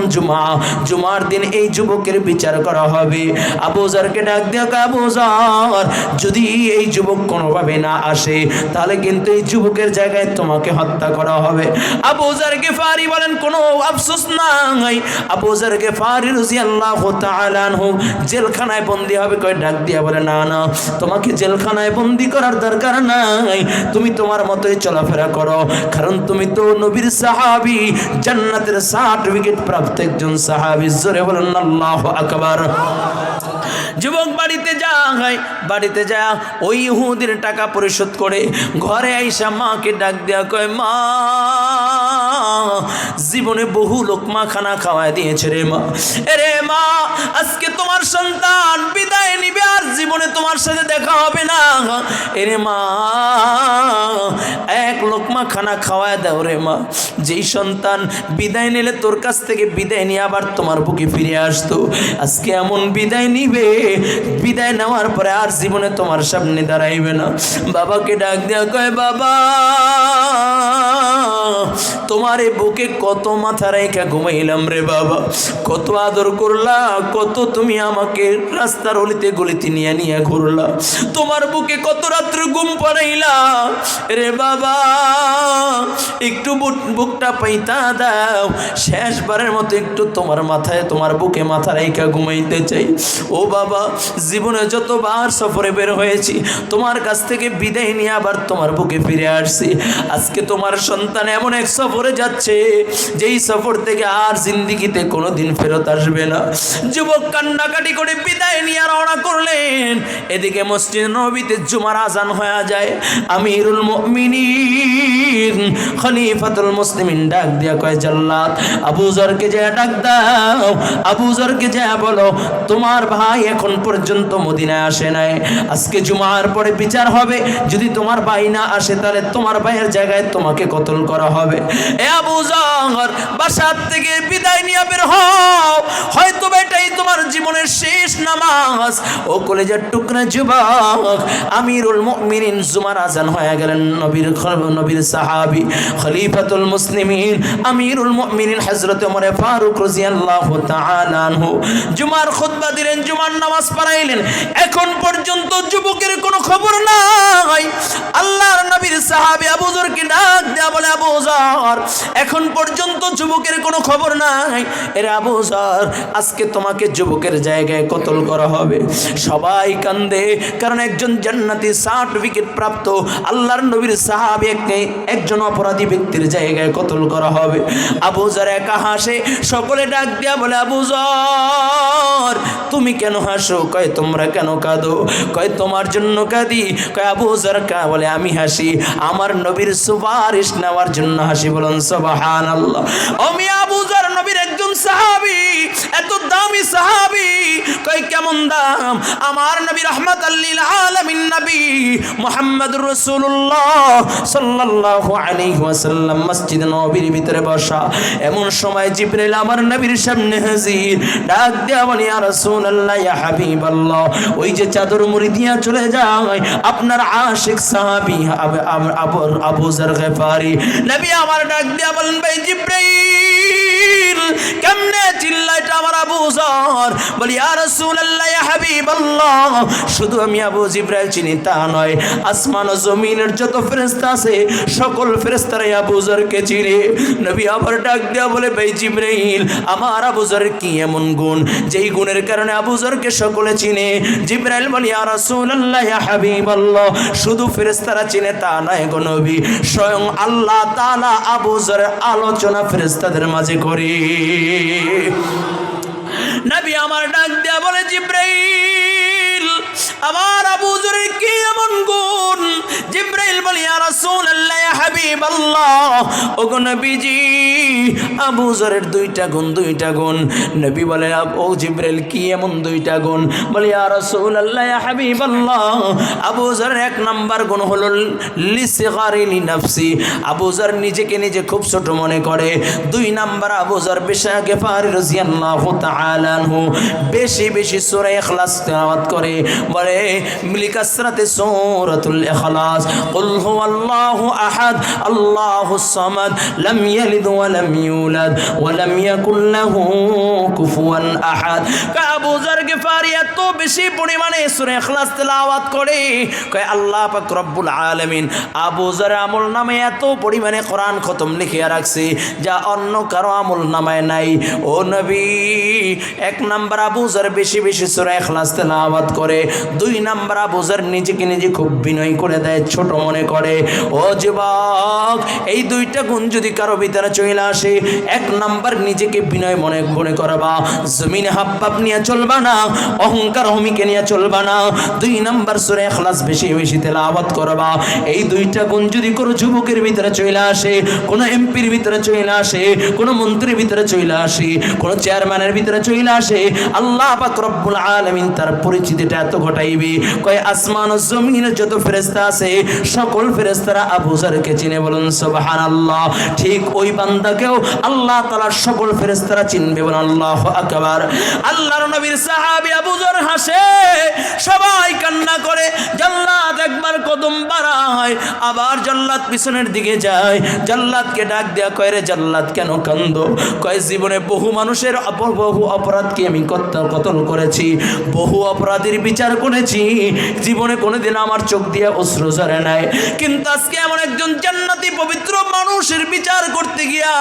জুমার দিন এই যুবকের বিচার করা হবে। আবু যরকে ডাক দিয়ে, আবু যর, যদি এই যুবক কোনোভাবে না আসে, তাহলে কিন্তু এই যুবকের জায়গায় তোমাকে হত্যা করা হবে। আবু যর গিফারি বলেন, কোনো আফসোস নাই। আবু যর গিফারি রাদিয়াল্লাহু তাআলা আনহু জেলখানায় বন্দী হবে। কয় ডাক দিয়া বলে, না না, তোমাকে জেলখানায় বন্দী করার দরকার নাই, তুমি তোমার মতোই চলাফেরা করো, কারণ তুমি তো নবীর সাহাবী, জান্নাতের সার্টিফিকেট প্রাপ্ত একজন সাহাবী। জোরে বলেন আল্লাহু আকবার। যুবক বাড়িতে যা ওই ইহুদির টাকা পরিশোধ করে ঘরে আইসা মাকে ডাক দেয়া কয়, মা, জীবনে বহু লোকমা খানা খাওয়ায় দিয়েছে রে মা। এরে মা, আজকে তোমার সন্তান বিদায় নিবে, আর জীবনে তোমার সাথে দেখা হবে না। এরে মা, এক লোকমা খানা খাওয়ায় দাও রে মা। যেই সন্তান বিদায় নিলে তোর কাছ থেকে বিদায় নিয়ে আবার তোমার বুকে ফিরে আসতো, আজকে এমন বিদায় নিবে, বিদায় নেওয়ার পরে আর জীবনে তোমার সামনে দাঁড়াইবে না। বাবাকে ডাক দেয়া কয়, বাবা, তোমার এই বুকে কত মাথা রেখা ঘুমাইলাম রে বাবা, কত আদর করলা, কত তুমি আমাকে রাস্তার অলিতে গলিতে নিয়ে নিয়ে ঘুরলা, তোমার বুকে কত রাত্র ঘুম পাড়াইলা রে বাবা, একটু বুকটা পাইতা দাও, শেষবারের মতো একটু তোমার মাথায় তোমার বুকে মাথা রেখা ঘুমাইতে চাই। ও বাবা, জীবনে যতবার সফরে বের হয়েছি তোমার কাছ থেকে বিদায় নিয়ে আবার তোমার বুকে ফিরে আসছি। আজকে তোমার সন্তান এমন এক সফরে যাচ্ছে যেই সফর থেকে আর জিন্দিগিতে কোনোদিন ফেরত আসবে না। যুবক কান্নাকাটি করে বিদায় নিয়ে রওনা করলেন। এদিকে মসজিদ নববীতে জুমার আজান হয়ে যায়। আমিরুল মুমিনিন খলিফাতুল মুসলিমিন ডাক দিয়া কয়, জাল্লাত আবু যরকে যায় ডাক দাও, আবু যরকে যায় বলো তোমার ভাই এখন পর্যন্ত মদিনায় আসে নাই, আজকে জুমার পরে বিচার হবে, যদি তোমার ভাই না আসে তাহলে তোমার ভাইয়ের জায়গায় তোমাকে কতল করা হবে। এ আবু যর, বাসার থেকে বিদায় নিয়ে বের হও, হয়তো এটাই তোমার জীবনের শেষ নামাজ। ও কলেজের টুকরা যুবক, আমিরুল মুমিনিন জুমার আজান হয়ে গেলেন। নবীর সাহাবী খলিফাতুল মুসলিমিন আমিরুল মুমিনিন হযরত ওমর ফারুক রাদিয়াল্লাহু তাআলা আনহু জুমার খুতবা দিলেন, জুমার নামাজ পড়াইলেন। এখন পর্যন্ত যুবকের কোনো খবর নাই। আল্লাহর নবীর সাহাবী আবু যরকে ডাক দেয়া বলে, আবু যর, এখন পর্যন্ত যুবকের কোনো খবর নাই। এর আবু যর, আজকে তোমাকে যুবকের জায়গায় কতল করা হবে। সবাই কান্দে, কারণ একজন জান্নাতি সার্টিফিকেট প্রাপ্ত আল্লাহর নবীর সাহাবী একজন অপরাধী ব্যক্তির জায়গায় কতল করা হবে। আবু যর একা হাসে, সকলে ডাক দিয়া বলে, আবু যর তুমি কেন হাসো? কয় তোমরা কেন কাঁদো? কয় তোমার জন্য কাঁদি। কয় আবু যর কা বলে, আমি হাসি আমার নবীর সুপারিশ নেওয়ার জন্য হাসি। বলুন সুবহানাল্লাহ। আমি আবু যর নবীর একজন সাহাবী, এত দামি সাহাবী। কয় কেমন দাম? আমার নবী রাহমাতাল লিল আলামিন নবী মুহাম্মদুর রাসূলুল্লাহ সাল্লাল্লাহু আলাইহি ওয়াসাল্লাম মসজিদ নববীর ভিতরে বসা। এমন সময় জিবরাইল আমার নবীর সামনে হাজির, ডাক দেয়া বলে, ইয়া রাসূলুল্লাহ, ইয়া হাবিবাল্লাহ, ওই যে চাদর মুড়ি দিয়া চলে যায় আপনার আশিক সাহাবী আবু যর গফারি। নবী আমার ডাক দেয়া বলেন, ভাই জিবরাইল কেমনে চিল্লাইটা আমার আবু যর? বলি, ইয়া রাসূলুল্লাহ, ইয়া হাবিবাল্লাহ, শুধু আমি আবু জিবরাইল চিনি তা নয়, আসমান ও জমিনের যত ফেরেশতা আছে সকল ফেরেশতারাই আবু যরকে চিনে। নবী আবার ডাক দেয়া বলে, ভাই জিবরাইল, আমার আবু যরের কি এমন গুণ যেই গুণের কারণে আবু যরকে সকলে চিনে? জিবরাইল বলে, ইয়া রাসূলুল্লাহ, ইয়া হাবিবাল্লাহ, শুধু ফেরেশতারা চিনে তা নয় গো নবী, স্বয়ং আল্লাহ তাআলা আবু যরের আলোচনা ফেরেশতাদের মাঝে করে। নবী আমার ডাক দেয়া বলে, জিবরাইল, আমার আবু যরের কি এমন গুণ? জিবরাইল বলে, ইয়া রাসূলুল্লাহ, ইয়া হাবিবাল্লাহ, ওগো নবীজি, আবু যরের দুইটা গুণ। নবী বলে, ও জিবরাইল কি এমন দুইটা গুণ? বলে, ইয়া রাসূলুল্লাহ, ইয়া হাবিবাল্লাহ, আবু যরের এক নাম্বার গুণ হলো লিসগারি লিনাফসি, আবু যর নিজেকে নিজে খুব ছোট মনে করে। দুই নাম্বার, আবু যর বিশা গফারি রাদিয়াল্লাহু তাআলা আনহু বেশি বেশি সূরা ইখলাস তেলাওয়াত করে। বলে, লিকাসরাতে সূরাতুল ইখলাস, কুল হুয়াল্লাহু আহাদ আল্লাহুস সামাদ লাম ইয়ালিদ ওয়া লাম ইউলাদ ওয়া লাম ইয়াকুল লাহু কুফুয়ান আহাদ। আবু যর গফারি এত বেশি পরিমাণে সূরা ইখলাস তেলাওয়াত করে, কয় আল্লাহ পাক রব্বুল আলামিন আবু যর আমল নামে এত পরিমাণে কোরআন খতম লিখিয়া রাখছে যা অন্য কারো আমল নামায় নাই। ও নবী, এক নাম্বার আবু যর বেশি বেশি সূরা ইখলাস তেলাওয়াত করে। দুই নাম্বার, আবু যর নিজেকে নিজে খুব বিনয় করে দেয়, ছোট মনে করে। ও যুবক, এই দুইটা গুণ যদি কারো ভিতরে চলে আসে, এক নাম্বার নিজেকে বিনয় মনে করবা, জমিনে হাবভাব নিয়ে চলবা না, অহংকার হমিকে নিয়ে চলবা না। দুই নাম্বার, সূরা ইখলাস বেশি বেশি তেলাওয়াত করবা। এই দুইটা গুণ যদি কোনো যুবকের ভিতরে চলে আসে, কোনো এমপির ভিতরে চলে আসে, কোনো মন্ত্রীর ভিতরে চলে আসে, কোনো চেয়ারম্যানের ভিতরে চলে আসে, আল্লাহ পাক রব্বুল আলামিন তার পরিচিতিটা এত ঘটাইবে, কয় আসমান ও জমিনের যত ফেরেশতা আছে সকল ফেরেশতারা আবু যরকে চিনে। বলুন সুবহানাল্লাহ। ঠিক ওই বান্দাকেও আল্লাহ তাআলা সকল ফেরেশতারা চিনবে। বলুন আল্লাহু আকবার। আল্লাহর নবীর সাহাবী আবু যর হাসে, সবাই কান্না করে, জাল্লাত জল্লাদ একবার কদম বাড়ায়, আবার জল্লাদ পিছনের দিকে যায়। জল্লাদকে ডাক দেয়া কয়, রে জল্লাদ কেন কান্দো? কয় জীবনে বহু মানুষের বহু অপরাধকে আমি কতল করেছি, বহু অপরাধীর বিচার করেছি, জীবনে কোনোদিন আমার চোখ দিয়ে অশ্রু ঝরে নাই, কিন্তু আজকে এমন একজন জান্নাতি পবিত্র মানুষের বিচার করতে গিয়া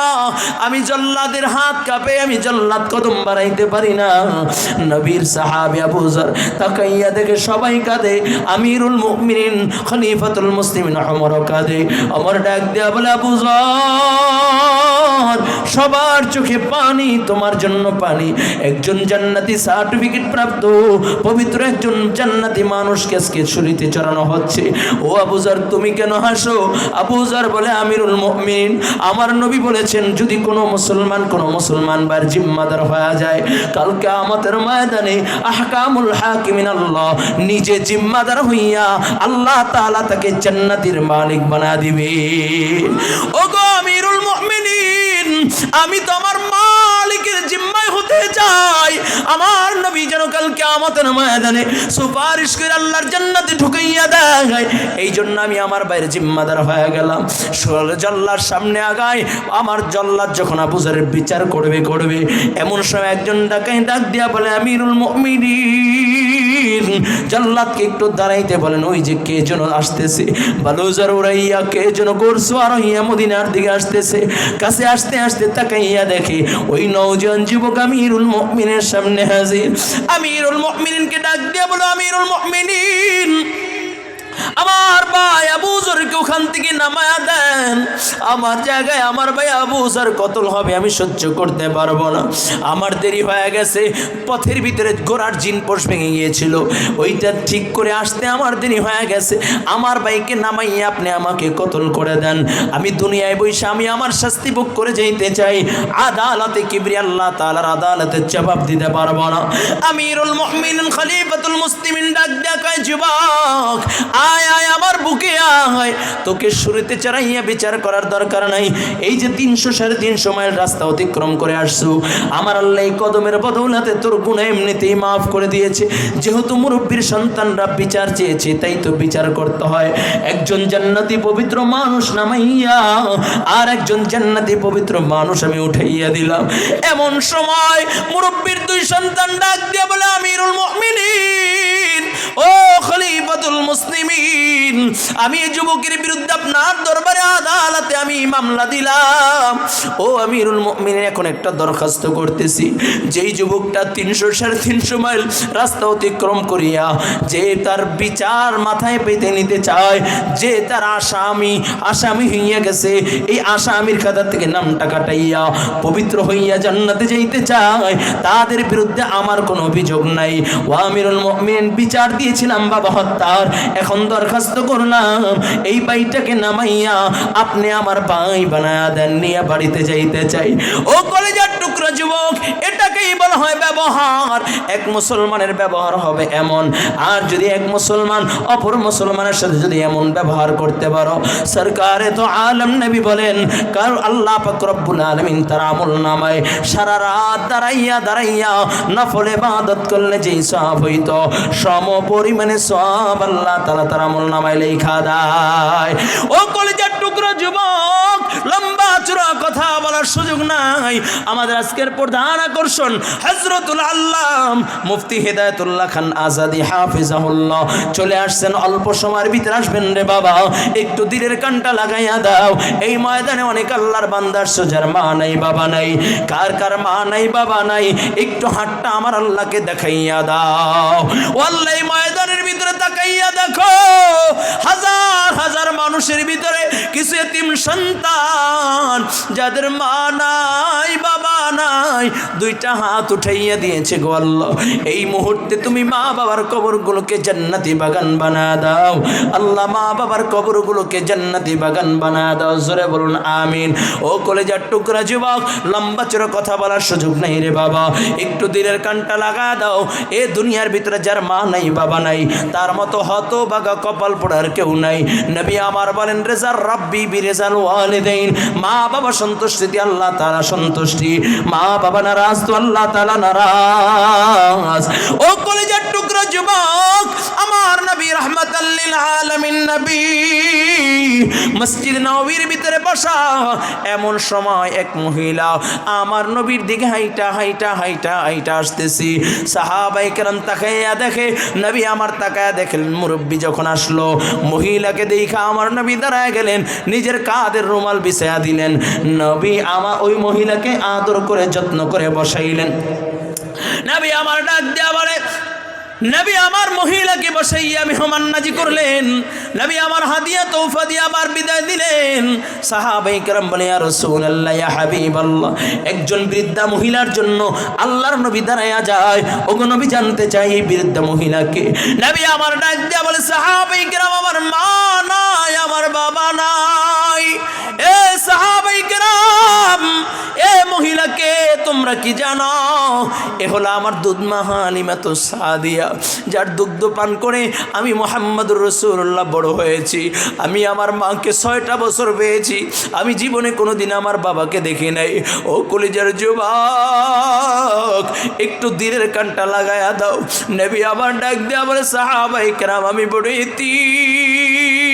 আমি জল্লাদের হাত কাঁপে, আমি জল্লাদ কদম বাড়াইতে পারি না। নবীর সাহাবী আবু যর তাকাইয়া দেখে সবাই কাঁদে, আমিরুল মুমিনিন খলিফাতুল মুসলিমিন ওমর কাঁদে। ওমর ডাক দেয়া বলে, আবু যর, সবার চোখে পানি, তোমার জন্য পানি। একজন জান্নাতি সার্টিফিকেট প্রাপ্ত পবিত্র একজন জান্নাতি মানুষকে আজকে ছুরিতে চড়ানো হচ্ছে। ও আবু যর, তুমি কেন হাসো? আবু যর বলে, আমিরুল মুমিনিন, আমার নবী বলেছেন যদি কোনো মুসলমান বার জিম্মাদার হয়ে যায়, কাল কিয়ামতের ময়দানে আহকামুল হাকিমিন আল্লাহ নিজে জিম্মাদার হইয়া আল্লাহ তাআলা তাকে জান্নাতের মালিক বানা দিবে। ওগো আমিরুল মুমিনিন, আমি তো আমার মালিকের জিম্মায় হতে চাই। আমার নবী যেন কাল কিয়ামতের ময়দানে সুপারিশ করে আল্লাহর জান্নাতে ঢুকাইয়া দেয়, এই জন্য আমি আমার বাইরে জিম্মাদার হয়ে গেলাম। জল্লার সামনে আগায়, আমার জল্লাদ যখন আবু যরের বিচার করবে এমন সময় একজন ডাক দিয়া বলে, আমিরুল মুমিনিন, জল্লাদকে একটু দাঁড়াইতে বলেন, ওই যে কে যেন আসতেছে, বালুজার উড়াইয়া কে যেন করছো আর হইয়া মদিনার দিকে আসতেছে। কাছে আসতে আসতে তাকাইয়া দেখে ওই নওজোয়ান যুবক আমিরুল মুমিনের সামনে হাজির। আমিরুল মুমিনিনকে ডাক দিয়া বলো, আমিরুল মুমিনিন, আমার ভাই আবু যরকে ওখান থেকে নামায়া দেন, আমার জায়গায় আমার ভাই আবু যর কতল হবে, আমি সহ্য করতে পারবো না। আমার দেরি হয়ে গেছে, পথের ভিতরে ঘোড়ার জিন পোষ ভেঙে গিয়েছিল, ওইটা ঠিক করে আসতে আমার দেরি হয়ে গেছে। আমার ভাইকে নামাইয়া আপনি আমাকে কতল করে দেন, আমি দুনিয়ায় বসে আমি আমার শাস্তি ভোগ করে যেতে চাই, আদালতে কিবরিয়া আল্লাহ তাআলার আদালতে জবাব দিতে পারবো না। আমিরুল মুমিনিন খলিফাতুল মুসলিমিন ডাক দেয়া কয়, যুবক আয় আয় আমার বুকে আয়, তোকে শুরুতে চড়াইয়া বিচার করার দরকার নাই। এই যে 300-350 মাইল রাস্তা অতিক্রম করে আসছো, আমার আল্লাহ এই কদমের বদৌলতে তোর গুনাহ এমনিতেই মাফ করে দিয়েছে। যেহেতু মুরব্বীর সন্তানরা বিচার চেয়েছে, তাই তো বিচার করতে হয়। একজন জান্নাতি পবিত্র মানুষ নামাইয়া আর একজন জান্নাতি পবিত্র মানুষ আমি উঠাইয়া দিলাম। এমন সময় মুরব্বীর 2 সন্তান ডাক দিয়ে বলে, আমিরুল মুমিনিন, ও খলিফাতুল মুসলিমিন, আমি এই যুবকের বিরুদ্ধে আপনার দরবারে আদালতে আমি মামলা দিলাম। ও আমিরুল মুমিনিন, এখন একটা দরখাস্ত করতেছি, যেই যুবকটা 300-350 মাইল রাস্তা অতিক্রম করিয়া যে তার বিচার মাথায় পেতে নিতে চায়, যে তার আসামি হইয়া গেছে, এই আসামির খাতা থেকে নামটা কাটাইয়া পবিত্র হইয়া জান্নাতে যাইতে চায়, তাদের বিরুদ্ধে আমার কোনো অভিযোগ নাই। ও আমিরুল মুমিনিন, বিচার দিয়েছিলাম বাবা হত্যার, এখন দরখাস্ত করলাম এই ভাইটাকে নামাইয়া আপনি আমার ভাই বানায়া দেন, নিয়ে বাড়িতে যাইতে চাই। ও কলেজার টুকরা যুবক, এটাকেই বলা হয় ব্যবহার। এক মুসলমানের ব্যবহার হবে এমন, আর যদি এক মুসলমান অপর মুসলমানের সাথে যদি এমন ব্যবহার করতে পারো, সরকারে তো আলম নবী বলেন, কার আল্লাহ পাক রব্বুল আলামিন তার আমল নামায় সারা রাত দাঁড়াইয়া নফল ইবাদত করলে যেই সওয়াব হইতো, সম পরিমাণে সওয়াব আল্লাহ তাআলা তার আমল নামায় লেখা দেয়। ও কলেজার টুকরা যুবক, লম্বা চূড়া কথা বলার সুযোগ নাই। আমাদের আজকের প্রধান আকর্ষণ হযরতুল আল্লাম মুফতি হিদায়াতুল্লাহ খান আজাদী হাফিজাহুল্লাহ চলে আসছেন। অল্প সময়ের ভিতরে আসবেন রে বাবা, একটু দিলের কানটা লাগাইয়া দাও। এই ময়দানে অনেক আল্লাহর বান্দার সোজার মা নাই বাবা নাই, কার কার মা নাই বাবা নাই, একটু হাতটা আমার আল্লাহকে দেখাইয়া দাও। আল্লাহ এই ময়দানের ভিতরে তাকাইয়া দেখো, হাজার হাজার মানুষের ভিতরে কিছু এতিম সন্তান যাদের মা নাই বাবা নাই, 2টা হাত উঠাইয়া দিয়েছে গো আল্লাহ। এই মুহূর্তে তুমি মা বাবার কবরগুলোকে জান্নাতি বাগান বানা দাও আল্লাহ, মা বাবার কবরগুলোকে জান্নাতি বাগান বানা দাও। জোরে বলুন আমিন। ও কলেজার টুকরা যুবক, লম্বা চড়া কথা বলার সুযোগ নাই রে বাবা, একটু দিলের কানটা লাগা দাও। এ দুনিয়ার ভিতরে যার মা নাই বাবা নাই, তার মতো হতভাগা কপাল পোড়ার কেউ নাই। নবী আমার বলেন, রেজার রাব্বি বিরেজাল ওয়ালিদাইন, মা বাবা সন্তুষ্টি দিয়ে আল্লাহ তাআলা সন্তুষ্টি, মা বাবা নারাজ তো আল্লাহ তাআলা নারাজ। ও কলেজার টুকরা টুকরা যুবক, আমার নবী রাহমাতাল লিল আলামিন নবী মসজিদ নববীর ভিতরে বসা। এমন সময় এক মহিলা আমার নবীর দিকে হাইটা হাইটা হাইটা হাইটা আসতেছি। সাহাবায়ে কেরাম তাকায়া দেখে, নবী আমার তাকায়া দেখলেন মুরব্বী যখন আসলো, মহিলাকে দেখা আমার নবী দাঁড়ায় গেলেন, নিজের কাঁধের রুমাল বিছায়া দিলেন। নবী আমার ওই মহিলাকে আদর করে যত্ন করে বসাইলেন। নবী আমার ডাক দেয়া বলে, নবী আমার মহিলাকে বসাইয়া মেহমান নাজি করলেন। নবী আমার হাদিয়া তোহফা দিয়ে আবার বিদায় দিলেন। সাহাবায়ে কেরাম বলে, ইয়া রাসূলুল্লাহ, ইয়া হাবিবাল্লাহ, একজন বৃদ্ধা মহিলার জন্য আল্লাহর নবী দাঁড়ায়া যায়। ওগো নবী, জানতে চাই এই বৃদ্ধা মহিলাকে। নবী আমার ডাক দিয়া বলে, সাহাবায়ে কেরাম, আমার মা নাই, আমার বাবা নাই। এ সাহাবায়ে কেরাম, এ মহিলাকে তোমরা কি জানো? এ হলো আমার দুধমা হালিমাতুস সাদিয়া, যার দুগ্ধ পান করে আমি মুহাম্মদুর রাসূলুল্লাহ বড় হয়েছি। আমি আমার মাকে 6টা বছর পেয়েছি। আমি জীবনে কোনোদিন আমার বাবাকে দেখি নাই। ও কলিজার যুবক, একটু দিলের কানটা লাগায়া দাও। নবী আবার ডাক দেয়া বলে, সাহাবায়ে কেরাম, আমি বড় ইতিম,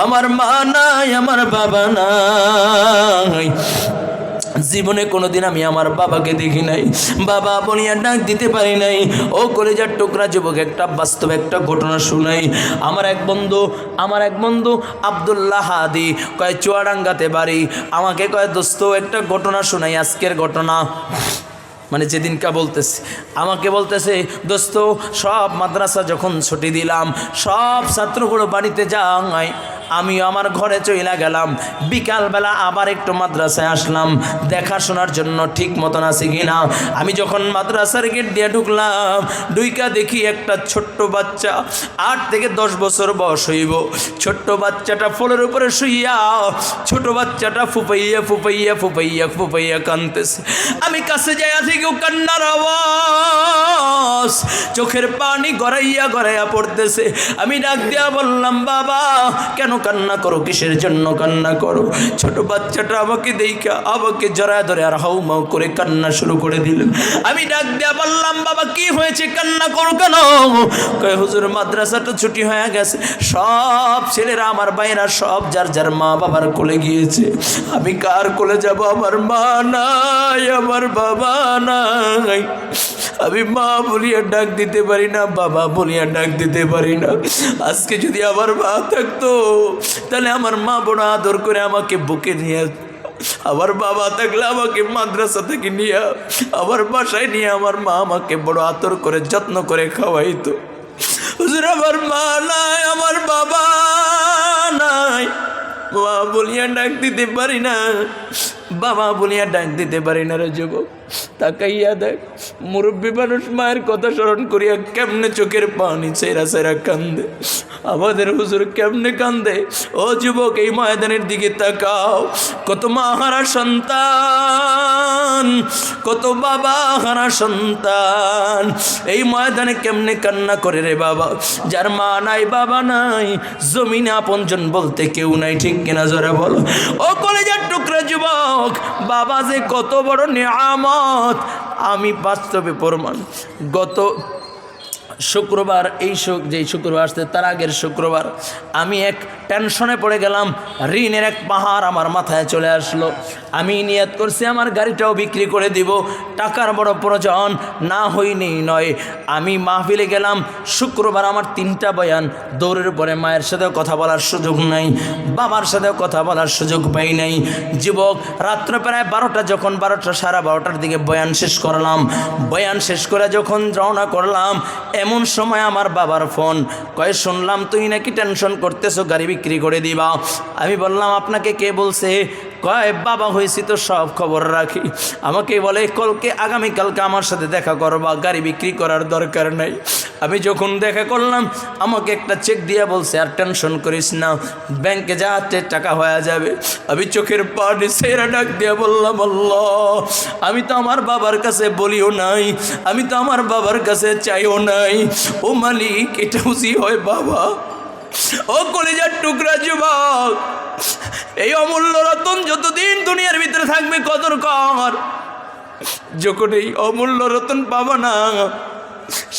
আমার মা নাই, আমার বাবা নাই। জীবনে কোনোদিন আমি আমার বাবাকে দেখি নাই, বাবা বলিয়া ডাক দিতে পারি নাই। ও কলেজার টুকরা যুবক, একটা বাস্তব একটা ঘটনা শুনাই। আমার এক বন্ধু আব্দুল্লাহ হাদি কয় চুয়াডাঙ্গাতে বাড়ি। আমাকে কয়, দোস্ত একটা ঘটনা শুনাই, আজকের ঘটনা, মানে যেদিনকা বলতেছে। আমাকে বলতেছে, দোস্ত, সব মাদ্রাসা যখন ছুটি দিলাম, সব ছাত্রগুলো বাড়িতে যাই, আমি আমার ঘরে চইলা গেলাম। বিকালবেলা আবার একটু মাদ্রাসায় আসলাম দেখাশোনার জন্য ঠিক মতন আছে কিনা। আমি যখন মাদ্রাসার গেট দিয়ে ঢুকলাম, ঢুইকা দেখি একটা ছোট্ট বাচ্চা, 8 থেকে 10 বছর বয়স হইব। ছোট্ট বাচ্চাটা ফলের উপরে শুইয়া, ছোট বাচ্চাটা ফুপাইয়া ফুপাইয়া ফুপাইয়া ফুপাইয়া কাঁদতেছে। আমি কাছে যাইয়া থেকে কান্নার আওয়াজ, চোখের পানি গড়াইয়া গড়াইয়া পড়তেছে। আমি ডাক দিয়া বললাম, বাবা কেন কান্না করো, কিসের জন্য কান্না করো? ছোট বাচ্চাটা আমাকে দেখা আমাকে জড়ায় ধরে আর হাউমাউ করে কান্না শুরু করে দিল। আমি ডাক দিয়া বললাম, বাবা কি হয়েছে, কান্না করো কেন? কয়, হুজুর মাদ্রাসাটা ছুটি হয়ে গেছে, সব ছেলেরা আমার ভাইরা সব যার যার মা বাবার কোলে গিয়েছে। আমি কার কোলে যাব? আমার মা নাই, আমার বাবা নাই। আমি মা বলিয়া ডাক দিতে পারি না, বাবা বলিয়া ডাক দিতে পারি না। আজকে যদি আমার মা থাকতো, তাহলে আমার মা বড় আদর করে আমাকে বুকে নিয়ে, আমার বাবা থাকলে আমাকে মাদ্রাসা থেকে নিয়ে আমার বাসায় নিয়ে আমার মা আমাকে বড় আদর করে যত্ন করে খাওয়াইতো। হুজুর আমার মা নাই, আমার বাবা নাই, মা বলিয়া ডাক দিতে পারি না, বাবা বলিয়া ডাক দিতে পারি না। রে যুবক, তাকাইয়া দেখ, মুরব্বী মানুষ মায়ের কথা স্মরণ করিয়া কেমনে চোখের পানি ছেড়া ছেড়া কান্দে। আমাদের হুজুর কেমনে কান্দে। ও যুবক, এই ময়দানের দিকে তাকাও, কত মা হারা সন্তান, কত বাবা হারা সন্তান এই ময়দানে কেমনে কান্না করে রে বাবা। যার মা নাই, বাবা নাই, জমিনে আপনজন বলতে কেউ নাই, ঠিক কিনা জোরে বলো। ও কলেজার টুকরা যুবক, বাবা যে কত বড় নিয়ামত আমি বাস্তবে প্রমাণ। গত শুক্রবার, যেই শুক্রবার আসতে তার আগের শুক্রবার আমি এক টেনশনে পড়ে গেলাম। ঋণের এক পাহাড় আমার মাথায় চলে আসলো। আমি নিয়ত করছি আমার গাড়িটাও বিক্রি করে দিব, টাকার বড় প্রয়োজন, না হইনি নয়। আমি মাহফিলে গেলাম শুক্রবার, আমার 3টা বয়ান, দৌড়ের পরে মায়ের সাথেও কথা বলার সুযোগ নাই, বাবার সাথেও কথা বলার সুযোগ পাই নাই। যুবক, রাত্রে প্রায় 12টা, যখন 12টা সাড়ে 12টার দিকে বয়ান শেষ করলাম। বয়ান শেষ করে যখন রওনা করলাম, এমন সময় আমার বাবার ফোন। কয়, শুনলাম তুই নাকি টেনশন করতেছো, গাড়ি বিক্রি করে দিবা। আমি বললাম, আপনাকে কে বলছে? কয়, বাবা হয়েছি তো সব খবর রাখি। আমাকে বলে, আগামীকালকে আমার সাথে দেখা করবা, গাড়ি বিক্রি করার দরকার নাই। আমি যখন দেখা করলাম, আমাকে একটা চেক দিয়ে বলছে, আর টেনশন করিস না, ব্যাংকে যা টাকা হয়ে যাবে। আমি চোখের পানি ছেড়ে ডাক দিয়ে বললাম, আল্লাহ, আমি তো আমার বাবার কাছে বলিও নাই, আমি তো আমার বাবার কাছে চাইও নাই। ও মালিক, এটা বুঝি হয় বাবা? ও কলেজার টুকরা যুবক, এই অমূল্য রতন যতদিন দুনিয়ার ভিতরে থাকবে কদর কর। যখন এই অমূল্য রতন পাবা না,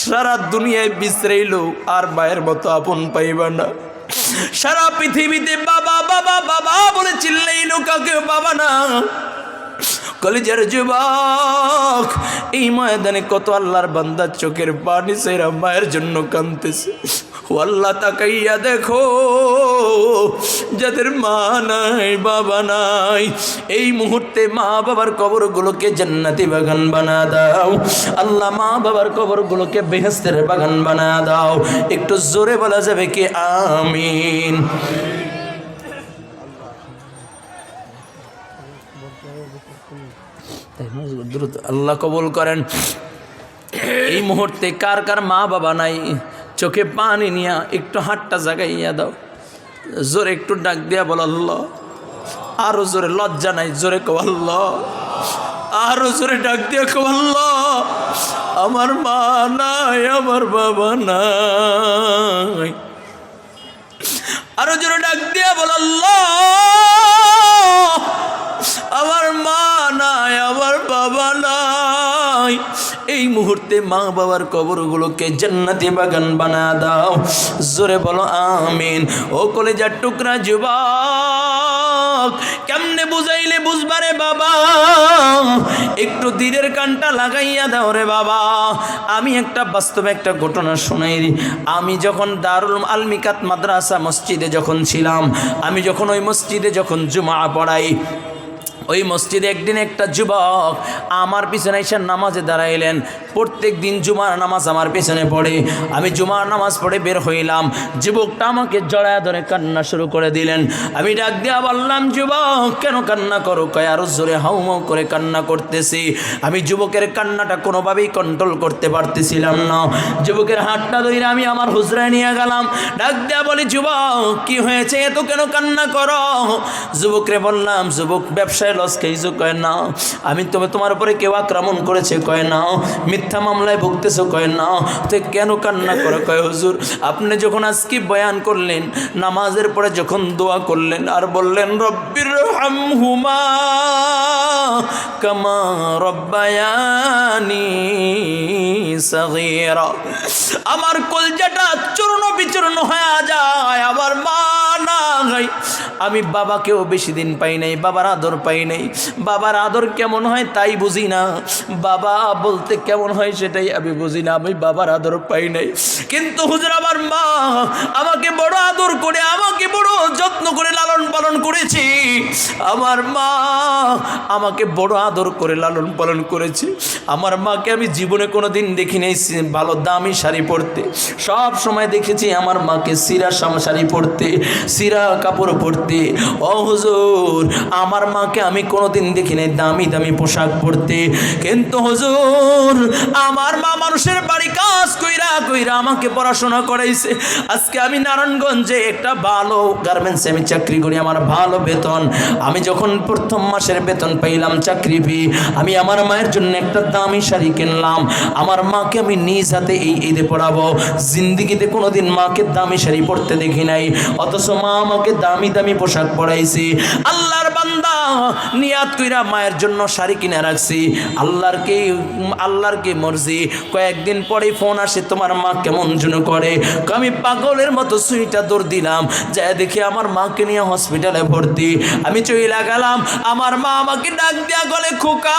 সারা দুনিয়ায় বিছরাইলো আর মায়ের মতো আপন পাইবা না। সারা পৃথিবীতে বাবা বাবা বাবা বলে চিল্লাইলো, কাউকে বাবা না। কলিজার যুবক, এই ময়দানে কত আল্লাহর বান্দার চোখের পানি সেরা মায়ের জন্য কাঁদতেছে। ও আল্লাহ, তাকাইয়া দেখো যাদের মা নাই বাবা নাই, এই মুহূর্তে মা বাবার কবরগুলোকে জান্নাতি বাগান বানা দাও আল্লাহ। মা বাবার কবরগুলোকে বেহেশতের বাগান বানা দাও। একটু জোরে বলা যাবে কি আমিন? আল্লাহ কবুল করেন। এই মুহূর্তে কার কার মা বাবা নাই, চোখে পানি নিয়া একটু হাতটা জাগাইয়া দাও, জোরে একটু ডাক দিয়া বল আল্লাহ। আরো জোরে, লজ্জা নাই, জোরে কও আল্লাহ। আরো জোরে ডাক দিয়া কও আল্লাহ। আমার মা নাই, আমার বাবা নাই। আরো জোরে ডাক দিয়া বল আল্লাহ। আমার মা নাই, আমার বাবা নাই। এই মুহূর্তে মা বাবার কবরগুলোকে জান্নাতি বাগান বানা দাও। জোরে বলো আমিন। ও কলেজার টুকরা যুবক, কেমনে বুঝাইলে বুঝবারে বাবা? একটু দিনের কানটা লাগাইয়া দাও রে বাবা। আমি একটা বাস্তব একটা ঘটনা শোনাই। আমি যখন দারুল আলমিকাত মাদ্রাসা মসজিদে যখন ছিলাম, আমি যখন ওই মসজিদে যখন জুমা পড়াই, ওই মসজিদে একদিন একটা যুবক আমার পিছনে এসে নামাজে দাঁড়াইলেন। প্রত্যেক দিন জুমার নামাজ আমার পেছনে পড়ে। আমি জুমার নামাজ পড়ে বের হইলাম, যুবকটা আমাকে জড়ায় ধরে কান্না শুরু করে দিলেন। আমি ডাক দিয়া বললাম, যুবক কেন কান্না করো? কয় আরো জোরে হাউমাউ করে কান্না করতেছি। আমি যুবকের কান্নাটা কোনোভাবেই কন্ট্রোল করতে পারতেছিলাম না। যুবকের হাতটা ধরে আমি আমার হুজরায় নিয়ে গেলাম। ডাক দিয়া বলি, যুবক কি হয়েছে, এত কেন কান্না করো? যুবকরে বললাম, যুবক ব্যবসায় লস খাইছো? কয় না। আমি তোমার উপরে কেউ আক্রমণ করেছে? কয় না। মিথ্যা মামলায় ভুগতেছো? কয় না। তো কেন কান্না করো? কয় হুজুর, আপনি যখন আজকে বয়ান করলেন, নামাজের পরে যখন দোয়া করলেন আর বললেন রব্বির হামহুমা কামা রব্বায়ানি সাগীরা, আমার কলজাটা চূর্ণ বিচূর্ণ হয়ে যায়। আমার মা নাই, আমি বাবাকেও বেশি দিন পাই নাই, বাবার আদর পাই নাই। বাবার আদর কেমন হয় তাই বুঝি না, বাবা বলতে কেমন হয় সেটাই আমি বুঝি না। আমি বাবার আদর পাই নাই, কিন্তু হুজুর আমার মা আমাকে বড় আদর করে, আমাকে বড় যত্ন করে লালন পালন করেছি। আমার মা আমাকে বড় আদর করে লালন পালন করেছে। আমার মাকে আমি জীবনে কোনো দিন দেখি নাই ভালো দামি শাড়ি পরতে। সব সময় দেখেছি আমার মাকে সিরা শাড়ি পরতে, সিরা কাপড় পরতে। ও হুজুর, আমার মাকে আমি কোনোদিন দেখি নাই দামি দামি পোশাক পরতে। কিন্তু হুজুর, আমার মা মানুষের বাড়ি কাজ কইরা কইরা আমাকে পড়াশোনা করাইছে। আজকে আমি নারায়ণগঞ্জে একটা ভালো গার্মেন্টসে আমি চাকরি করি, আমার ভালো বেতন। আমি যখন প্রথম মাসের বেতন পাইলাম চাকরি পেয়ে, আমি আমার মায়ের জন্য একটা দামি শাড়ি কিনলাম। আমার মাকে আমি নিজ হাতে এই ঈদে পড়াবো। জিন্দিগিতে কোনোদিন মাকে দামি শাড়ি পরতে দেখি নাই, অথচ মা আমাকে দামি দামি পোশাক পরাইছে। আল্লাহর বান্দা নিয়াত কইরা মায়ের জন্য শাড়ি কিনে রাখছি। আল্লাহর কি মর্জি। কয়েকদিন পরে ফোন আসে, তোমার মা কেমন যেন করে। আমি পাগলের মতো সুইটা দৌড় দিলাম, যাই দেখি আমার মাকে নিয়ে হসপিটালে ভর্তি। আমি চইলা গেলাম, আমার মা আমাকে ডাক দিয়া গলে, খোকা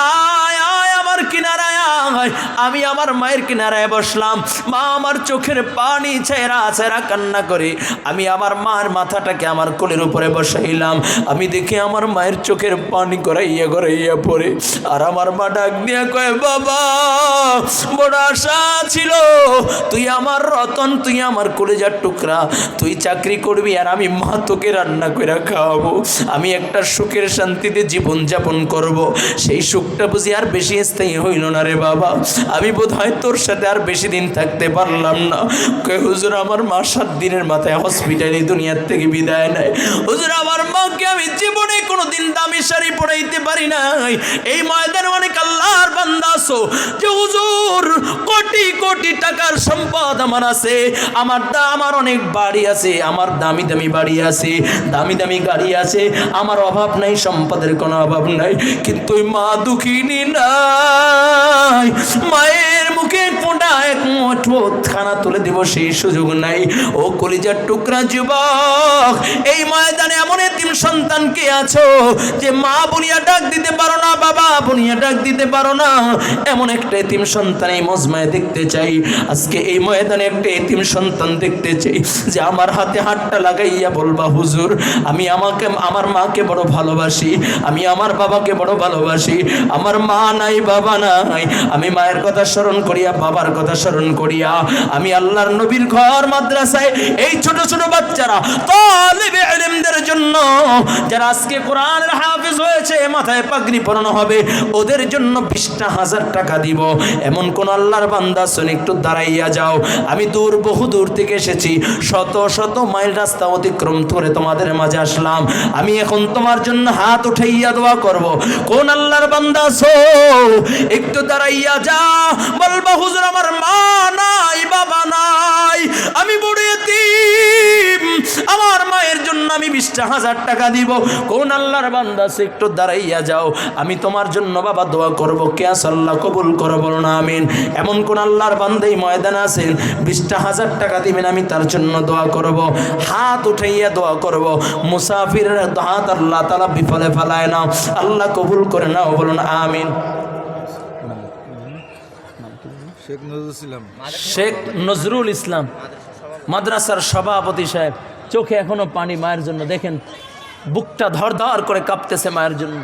আয় আয় আমার কিনারায় আয়। আমি আমার মায়ের কিনারায় বসলাম। মা আমার চোখের পানি ছেড়া ছেড়া কান্না করে। আমি আমার মার মাথাটাকে আমার কোলের উপরে বসাইলাম। আমি দেখি আমার মায়ের চোখের পানি গড়াইয়া গড়াইয়া পড়ে। আর আমার মা ডাক দিয়া কয়, বাবা বড় আশা ছিল, তুই আমার রতন, তুই আমার কলেজার টুকরা, তুই চাকরি করবি আর আমি মা তোকে রান্না করে খাওয়াবো, আমি একটা সুখের শান্তিতে জীবন যাপন করব। সেই সুখটা বুঝি আর বেশি স্থায়ী হইল না রে বাবা। আমি বোধ হয় তোর সাথে আর বেশি দিন থাকতে পারলাম না। কয় হুজুর, আমার মা 7 দিনের মাথায় হসপিটালে দুনিয়ার থেকে বিদায় নেয়। হুজুর, আমার মাকে আমি জীবনে কোনোদিন দামি শাড়ি পরাইতে পারি নাই। এই ময়দানে অনেক আল্লাহর বান্দা আছো যে হুজুর কোটি কোটি টাকার সম্পদ আমার আছে, আমার অনেক বাড়ি আছে, আমার দামি দামি বাড়ি আছে, দামি দামি গাড়ি আছে, আমার অভাব নাই, সম্পদের কোনো অভাব নাই, কিন্তু ওই মা দুঃখিনী নাই, মায়ের মুখে ফোঁটা এক মুঠো খানা তুলে দিব সেই সুযোগ নাই। ও কলিজার টুকরা যুবক, এই ময়দানে এমন এতিম সন্তান কে আছো যে মা বলিয়া ডাক দিতে পারো না, বাবা বলিয়া ডাক দিতে পারো না, এমন একটা এতিম সন্তান এই মজমায় দেখতে চাই। আজকে এই ময়দানে একটা এতিম সন্তান দেখতে চাই যে আমার হাতে হাতটা লাগাইয়া বলবা হুজুর আমি আমার মাকে বড় ভালোবাসি, আমি আমার বাবাকে বড় ভালোবাসি, আমার মা নাই বাবা নাই, আমি মায়ের কথা স্মরণ করিয়া বাবার কথা স্মরণ করিয়া আমি আল্লাহর নবীর ঘর মাদ্রাসায় এই ছোট ছোট বাচ্চারা তালিবে ইলমদের জন্য যারা আজকে কোরআনের হাফেজ হয়েছে, মাথায় পাগড়ি পরানো হবে, ওদের জন্য 20,000 টাকা দিব। এমন কোন আল্লাহর বান্দা আছেন? একটু দাঁড়াইয়া যাও। আমি বহু দূর থেকে এসেছি, শত শত মাইল রাস্তা অতিক্রম করে তোমাদের মাঝে আসলাম। আমি এখন তোমার জন্য হাত উঠাইয়া দোয়া করব। কোন আল্লাহর বান্দা আছো? একটু দাঁড়াইয়া যা, বলবা হুজুর আমার মা নাই বাবা নাই, আমি বড় এতিম, আমার মায়ের জন্য আমি 20,000 টাকা দিব। কোন আল্লাহর বান্দা আছে? একটু দাঁড়াইয়া যাও, আমি তোমার জন্য বাবা দোয়া করব, কে আছে আল্লাহ কবুল করো, বলো না আমিন। এমন কোন আল্লাহর বান্দা এই ময়দানে আছেন 20,000 টাকা দিবেন, আমি তার জন্য দোয়া করব, হাত উঠাইয়া দোয়া করব। মুসাফিরের হাত আল্লাহ তাআলা বিফলে ফেলায় না, আল্লাহ কবুল করে নাও, বলুন আমিন। শেখ নজরুল ইসলাম মাদ্রাসার সভাপতি সাহেব, চোখে এখনো পানি মায়ের জন্য, দেখেন বুকটা ধর করে কাঁপতেছে মায়ের জন্য,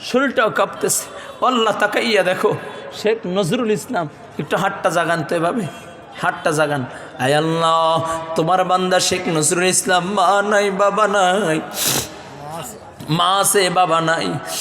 শরীরটাও কাঁপতেছে। আল্লাহ তাকাইয়া দেখো, শেখ নজরুল ইসলাম একটু হাতটা জাগান তো, এভাবে হাতটা জাগান। আয় আল্লাহ, তোমার বান্দা শেখ নজরুল ইসলাম মা নাই বাবা নাই, মা আছে বাবা নাই,